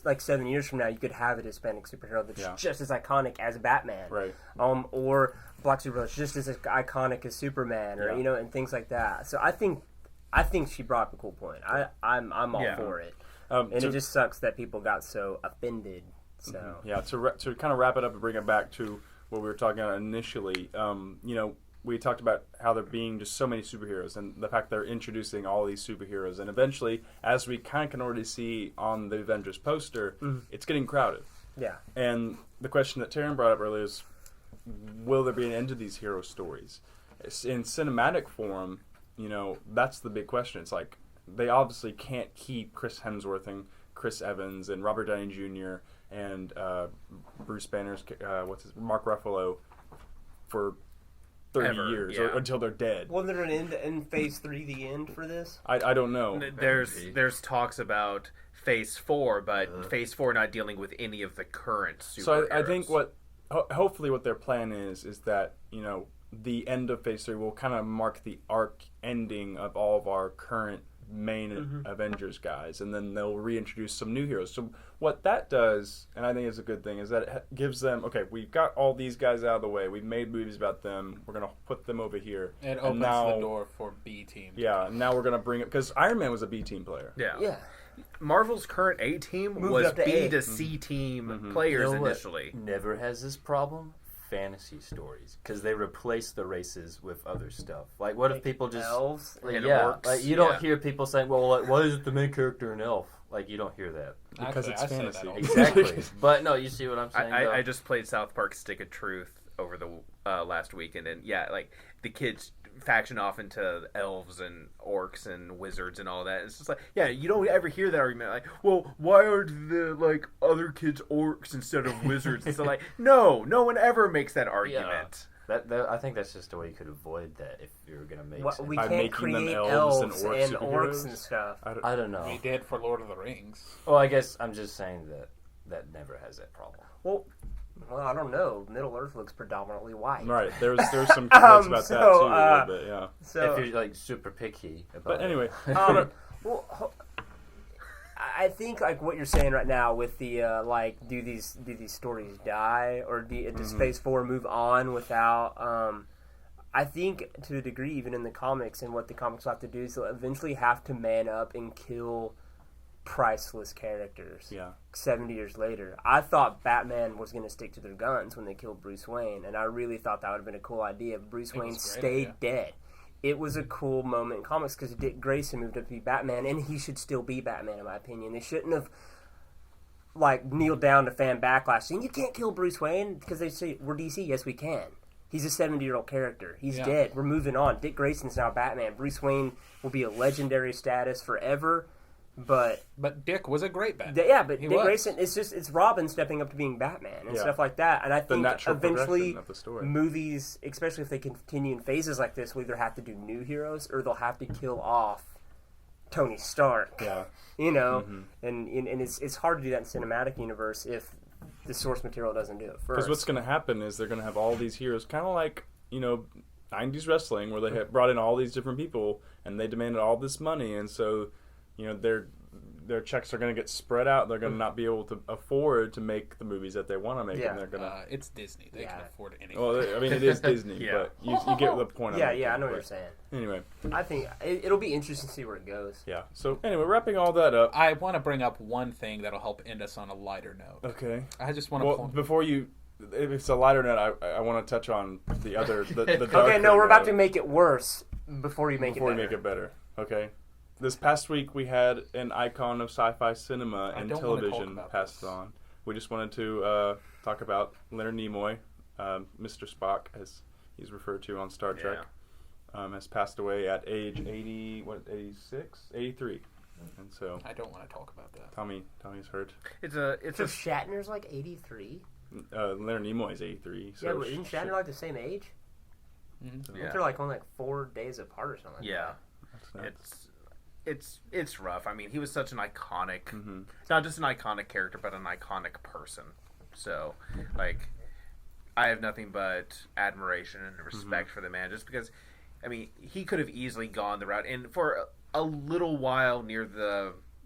like 7 years from now you could have a Hispanic superhero that's Yeah. just as iconic as Batman, Right. or black superhero that's just as iconic as Superman, or Yeah. and things like that. So I think she brought up a cool point. I'm all Yeah. for it, and to- it just sucks that people got so offended. So Yeah, to kind of wrap it up and bring it back to what we were talking about initially, we talked about how there being just so many superheroes and the fact they're introducing all these superheroes. And eventually, as we kind of can already see on the Avengers poster, it's getting crowded. yeah. And the question that Taryn brought up earlier is, will there be an end to these hero stories? In cinematic form, that's the big question. It's like, they obviously can't keep Chris Hemsworth and Chris Evans and Robert Downey Jr. and Bruce Banner's Mark Ruffalo for 30 Ever, years yeah. or until they're dead. Wasn't there an end in Phase 3? The end for this? I don't know. There's talks about Phase 4, but Phase 4 not dealing with any of the current superheroes. So I think hopefully what their plan is that, the end of Phase 3 will kind of mark the arc ending of all of our current main Avengers guys, and then they'll reintroduce some new heroes. So what that does, and I think is a good thing, is that it gives them, okay, we've got all these guys out of the way, we've made movies about them, we're going to put them over here. It And opens now, the door for B team. Yeah, and now we're going to bring it, because Iron Man was a B-team player. Yeah. Yeah. Marvel's current A team Moved was up to B A. to C team players You know what initially. never has this problem? Fantasy stories, because they replace the races with other stuff. Like, what if people just elves? like, And yeah, orcs, like you don't yeah. hear people saying, "Well, like, why is the main character an elf?" Like, you don't hear that. Because Actually, it's I say that fantasy. all the time. Exactly. But no, you see what I'm saying? though? I just played South Park Stick of Truth over the last weekend, and yeah, like the kids faction off into elves and orcs and wizards and all that. It's just like, yeah, you don't ever hear that argument. Like, well, why are the like other kids orcs instead of wizards? It's like, no one ever makes that argument. That I think that's just a way you could avoid that if you were gonna make. What, sense. we By can't making them create elves elves and and orc orcs superheroes? and stuff. I don't know. We did for Lord of the Rings. Well, I guess I'm just saying that never has that problem. Well, I don't know. Middle Earth looks predominantly white. Right. There's some complaints about that too a little bit. Yeah. So, If you're like super picky about But anyway, well, I think like what you're saying right now with the like, do these stories die, or does Phase 4 move on without? I think to a degree, even in the comics, and what the comics will have to do is they'll eventually have to man up and kill priceless characters. yeah. 70 years later, I thought Batman was going to stick to their guns when they killed Bruce Wayne, and I really thought that would have been a cool idea if Bruce Wayne was a great stayed idea. dead. It was a cool moment in comics because Dick Grayson moved up to be Batman, and he should still be Batman in my opinion. They shouldn't have like kneeled down to fan backlash saying you can't kill Bruce Wayne because they say we're DC. Yes, we can. He's a 70-year-old character. He's Yeah. dead. We're moving on. Dick Grayson's now Batman. Bruce Wayne will be a legendary status forever. But Dick was a great Batman. but He Dick was. Grayson, it's Robin stepping up to being Batman and Yeah. stuff like that. And I The think natural eventually progression of the story. movies, especially if they continue in phases like this, will either have to do new heroes or they'll have to kill off Tony Stark. Yeah. You know, and it's hard to do that in cinematic universe if the source material doesn't do it first. Because what's going to happen is they're going to have all these heroes, kind of like, 90s wrestling, where they had brought in all these different people and they demanded all this money, and so, their checks are going to get spread out. They're going to not be able to afford to make the movies that they want to make, Yeah. and they're going to. It's Disney. They can Yeah. afford anything. Well, I mean, it is Disney, Yeah. but you get the point. I'm making, I know what but you're saying. Anyway, I think it'll be interesting to see where it goes. yeah. So anyway, wrapping all that up. I want to bring up one thing that'll help end us on a lighter note. Okay. I just want to. Well, before you, if it's a lighter note, I want to touch on the other. The darker Okay, no, we're about to note make it worse before you make before it we better. make it better. Okay. This past week we had an icon of sci-fi cinema I and don't wanna talk television about passed this. on. We just wanted to talk about Leonard Nimoy, Mr. Spock, as he's referred to on Star Trek, has passed away at age 83. And so I don't want to talk about that. Tommy's hurt. It's So a Shatner's like 83? Leonard Nimoy is 83. So Yeah, but isn't Shatner like the same age? Mm-hmm. Yeah. They're like only like 4 days apart or something. yeah. that's- It's rough. I mean, he was such an iconic, Mhm. not just an iconic character, but an iconic person. So, like, I have nothing but admiration and respect for the man, just because, I mean, he could have easily gone the route, and for a little while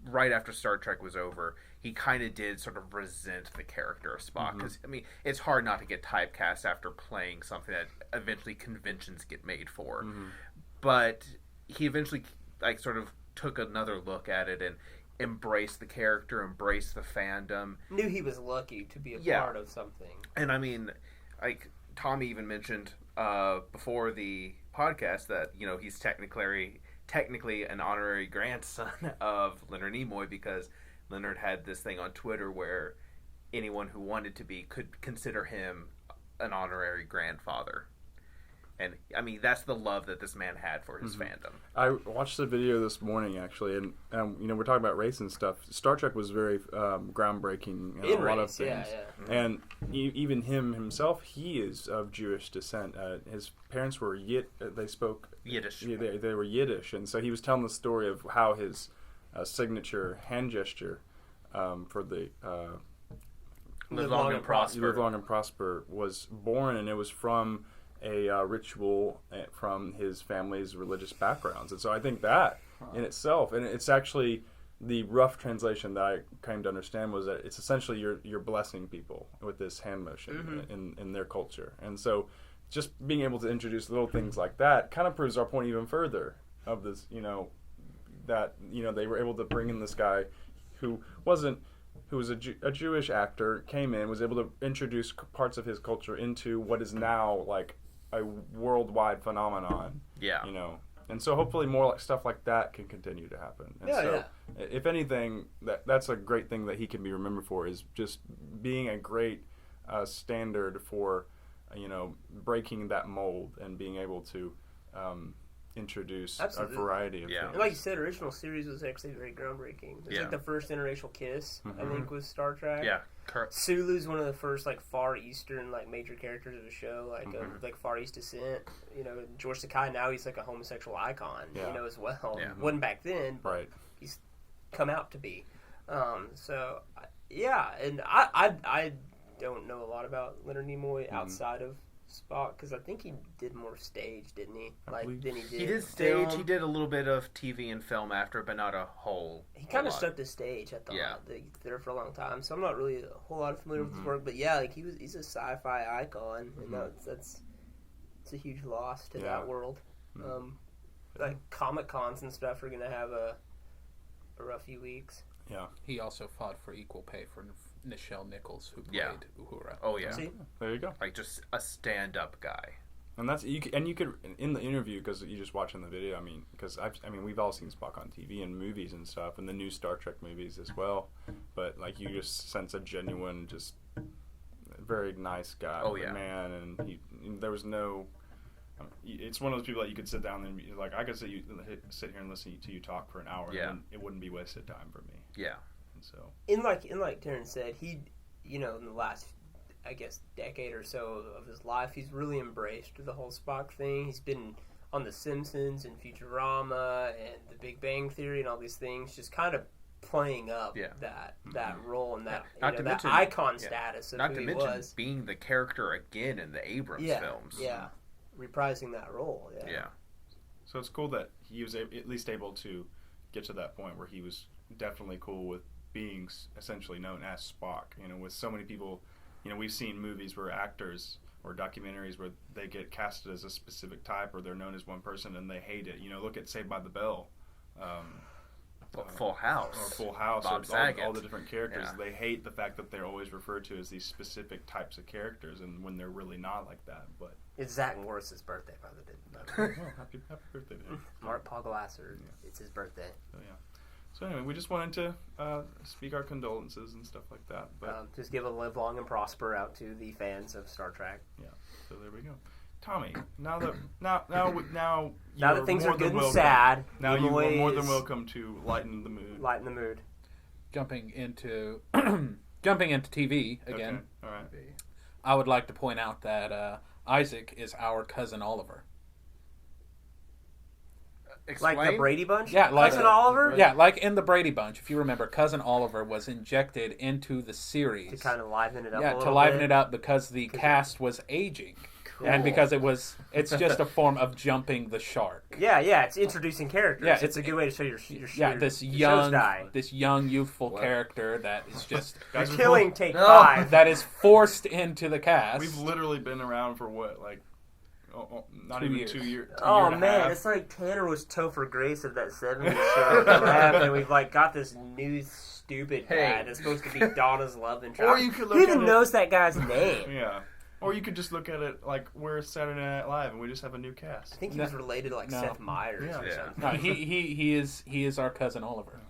right after Star Trek was over, he kind of did sort of resent the character of Spock, because, I mean, it's hard not to get typecast after playing something that eventually conventions get made for. But he eventually, like, sort of took another look at it and embraced the character, embraced the fandom. Knew he was lucky to be a Yeah. part of something. And I mean, like, Tommy even mentioned before the podcast that, he's technically an honorary grandson of Leonard Nimoy, because Leonard had this thing on Twitter where anyone who wanted to be could consider him an honorary grandfather. And, I mean, that's the love that this man had for his fandom. I watched the video this morning, actually, and we're talking about race and stuff. Star Trek was very groundbreaking in a lot of things. And even himself, he is of Jewish descent. His parents were they spoke Yiddish. They were Yiddish, and so he was telling the story of how his signature hand gesture for the Live long and prosper. Live Long and Prosper was born, and it was from a ritual from his family's religious backgrounds. And so I think that in itself, and it's actually the rough translation that I came to understand was that it's essentially you're blessing people with this hand motion in their culture. And so just being able to introduce little things like that kind of proves our point even further of this, that they were able to bring in this guy who was a Jewish actor, came in, was able to introduce parts of his culture into what is now like a worldwide phenomenon. Yeah. You know, and so hopefully more like stuff like that can continue to happen. And so, if anything, that's a great thing that he can be remembered for, is just being a great standard for, you know, breaking that mold and being able to introduce a variety of things. And like you said, original series was actually very groundbreaking. It was like the first interracial kiss, I think, was Star Trek. Yeah, correct. Sulu's one of the first like Far Eastern like major characters of the show, like of like Far East descent. You know, George Takei, now he's like a homosexual icon. You know, as well. Wasn't back then, but he's come out to be. So yeah, and I don't know a lot about Leonard Nimoy outside of Spock, because I think he did more stage, didn't he? Like, then he did. He did stage. He did a little bit of TV and film after, but not a whole. He kind of stuck to stage. I thought there for a long time, so I'm not really a whole lot familiar with his work. But yeah, like he's a sci-fi icon, and that's a huge loss to that world. Like Comic Cons and stuff are gonna have a rough few weeks. Yeah. He also fought for equal pay for Nichelle Nichols, who played Uhura. Oh yeah. See? There you go. Like just a stand-up guy. And you could in the interview, because you just watching the video. I mean, because we've all seen Spock on TV and movies and stuff, and the new Star Trek movies as well. But like, you just sense a genuine, just very nice guy. Oh yeah, man. And there was no. It's one of those people that you could sit down and like, I could sit here and listen to you talk for an hour, and it wouldn't be wasted time for me. Yeah. And so in like Terrence said, he, you know, in the last, I guess, decade or so of his life, he's really embraced the whole Spock thing. He's been on The Simpsons and Futurama and The Big Bang Theory and all these things, just kind of playing up that role and that, that icon status of who he was. Not to mention being the character again in the Abrams films. Yeah, reprising that role. Yeah. So it's cool that he was at least able to get to that point where he was definitely cool with being essentially known as Spock. You know, with so many people, you know, we've seen movies where actors or documentaries where they get casted as a specific type, or they're known as one person and they hate it. You know, look at Saved by the Bell. Full House. Or Full House. Bob or Saget. All the different characters. Yeah. They hate the fact that they're always referred to as these specific types of characters, and when they're really not like that. But it's Zach Morris's birthday, by the way. Oh, happy birthday to him. Mark Poglasser. It's his birthday. So yeah. So anyway, we just wanted to speak our condolences and stuff like that. But just give a live long and prosper out to the fans of Star Trek. Yeah. So there we go. Tommy, now that things are good and sad, now you are more than welcome to lighten the mood. Lighten the mood. Jumping into TV again. Okay. All right. I would like to point out that Isaac is our cousin Oliver. Explain? Like the Brady Bunch? Yeah, like Cousin Oliver? Yeah, like in the Brady Bunch. If you remember, Cousin Oliver was injected into the series. To kind of liven it up a Yeah, little to liven bit. It up because the cast was aging. Cool. And because it's just a form of jumping the shark. Yeah, it's introducing characters. Yeah, it's a good way to show your this young youthful character that is just killing take 5. that is forced into the cast. We've literally been around for what, like, not 2 even years. 2 years. Oh man, it's like Tanner was Topher Grace of that 70s show. And we've like got this new stupid guy that's supposed to be Donna's love interest. Or you could look Who at even it- knows that guy's name? Yeah. Or you could just look at it like we're Saturday Night Live and we just have a new cast. I think he was related to like Seth Meyers or something. No, he is our cousin Oliver.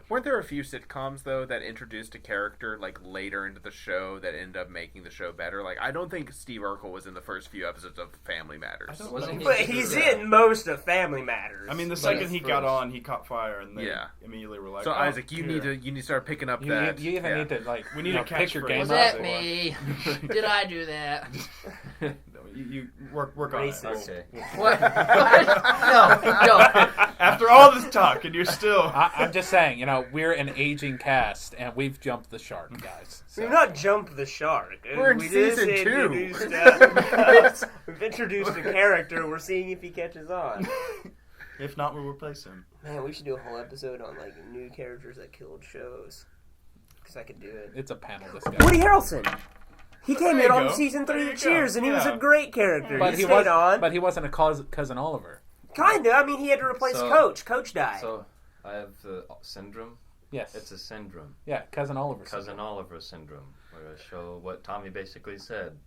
Weren't there a few sitcoms though that introduced a character like later into the show that ended up making the show better? Like, I don't think Steve Urkel was in the first few episodes of Family Matters. But he's in most of Family Matters. I mean, the second he got on, he caught fire, and they immediately were like, So Isaac, you need to start picking up that. You even need to like we need to pick your catchphrase. game Was up. that me? Did I do that? You work on it. Racist. Okay. What? No. After all this talk, and you're still. I'm just saying, you know, we're an aging cast, and we've jumped the shark, guys. So. We've not jumped the shark. We're in We season just 2. We've introduced a character. We're seeing if he catches on. If not, we'll replace him. Man, we should do a whole episode on like new characters that killed shows. Because I could do it. It's a panel discussion. Woody Harrelson. He came There in you on go. season 3 There of you go. Cheers, and he was Yeah. a great character. But he he stayed on. But he wasn't a cousin Oliver. Kinda. I mean, he had to replace So- Coach. Coach died. So I have the syndrome. Yes. It's a syndrome. Yeah, Cousin Oliver. Cousin Oliver syndrome. We're going to show what Tommy basically said.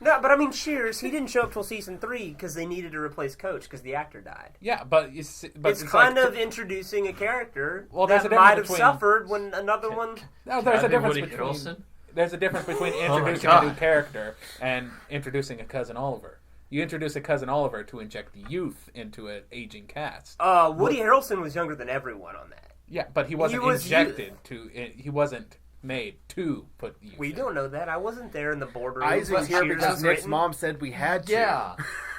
No, but I mean, Shears, he didn't show up till season 3 because they needed to replace Coach because the actor died. Yeah, but it's kind like, of introducing a character there's a that might difference have between- suffered when another one... No, there's a difference Woody between Harrelson? there's a difference between my introducing a new God. character and introducing a Cousin Oliver. You introduce a Cousin Oliver to inject youth into an aging cast. Woody Harrelson was younger than everyone on that. Yeah, but he wasn't was injected he wasn't made to put youth. We in. don't know that. I wasn't there in the boardroom. Isaac's when here Shears because was Nick's written. mom said we had to. Yeah.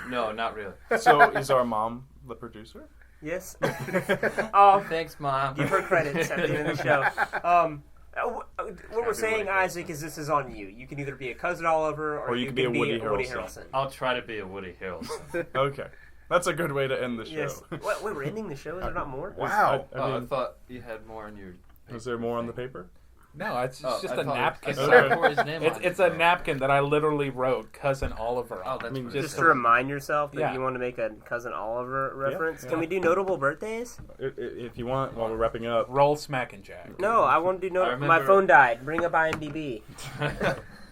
No, not really. So is our mom the producer? Yes. Thanks, Mom. Give her credits at the end of the show. What we're saying, Woody Isaac, is this is on you. You can either be a Cousin Oliver or you can be a Woody Harrelson. I'll try to be a Woody Harrelson. Okay. That's a good way to end the show. Yes. Wait, we're ending the show? Is there not more? Wow. I I mean, thought you had more in your... is there more on the paper? No, it's just I a thought- napkin. I saw Corey's name on It's it. a napkin that I literally wrote Cousin Oliver on. Oh, that's mean, pretty Just cool. to remind yourself that Yeah. you want to make a Cousin Oliver reference. yeah. Can we do notable birthdays? If you want, while we're wrapping up. Roll Smack and Jack. No, I want to do I My remember- phone died. Bring up IMDb.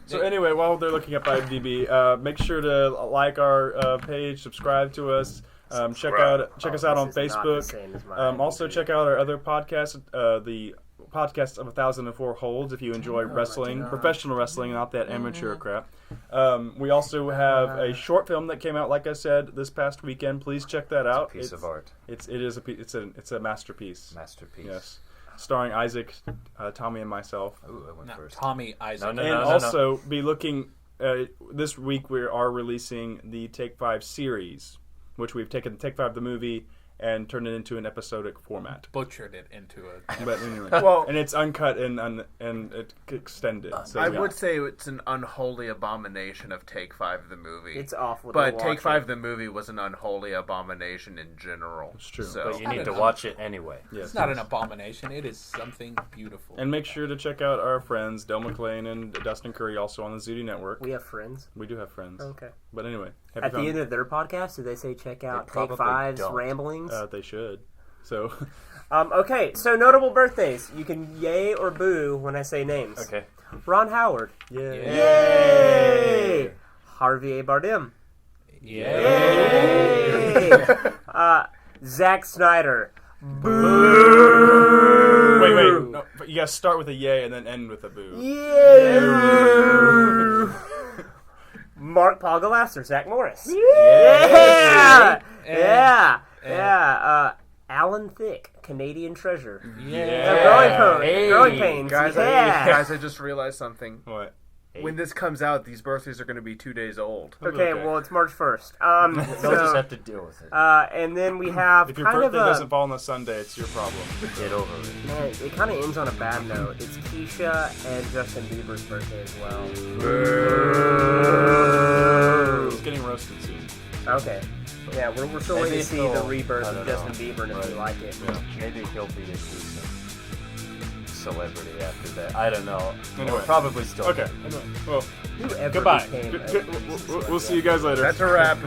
So anyway, while they're looking up IMDb, make sure to like our page, subscribe to us, check us out on This is not the Facebook. same as my Also IMDb. check out our other podcasts, the podcast of 1004 Holds, if you enjoy wrestling, professional wrestling, not that amateur crap. We also have a short film that came out, like I said, this past weekend. Please check that out. Piece of art. It's a masterpiece. Masterpiece. Yes, starring Isaac, Tommy, and myself. Ooh, I went Not first. Tommy Isaac. No, And no. also be looking. This week we are releasing the Take 5 series, which we've taken Take 5 the movie and turned it into an episodic format. Butchered it into a... But anyway, Well- and it's uncut and it extended. So I yeah. would say it's an unholy abomination of Take 5 the movie. It's awful. but to Take watch 5 it. the movie was an unholy abomination in general. It's true. So. But you need to watch it anyway. Yes, It's not yes. an abomination. It is something beautiful. And make sure to check out our friends Del McLean and Dustin Curry, also on the Zooty Network. We have friends. We do have friends. Okay. But anyway, At the end of their podcast, do they say check out They Take probably 5's don't. ramblings? they should. So Okay, so notable birthdays. You can yay or boo when I say names. Okay. Ron Howard. yeah. Yay! Harvey A. Bardem. Yeah. Yay! Zack Snyder. Wait. No, but you gotta start with a yay and then end with a boo. Yay! Mark Pogolaster, Zach Morris. Yeah! Yeah. Alan Thicke, Canadian treasure. Yeah. Growing pains. Guys, Yeah. I just realized something. What? When this comes out, these birthdays are going to be 2 days old. Okay, well, it's March 1st. They'll just have to deal with it. And then we have If your kind birthday of doesn't fall on a Sunday, it's your problem. Get over it. Man, it kind of ends on a bad note. It's Keisha and Justin Bieber's birthday as well. He's getting roasted soon. Okay. Yeah, we're still waiting Maybe to see he'll- the rebirth I of don't Justin know. Bieber and if we like it. Yeah. Maybe he'll be a decent celebrity after that. I don't know. Anyway. We'll probably still. Okay. Anyway, well, Whoever Goodbye. became we'll see you guys later. That's a wrap.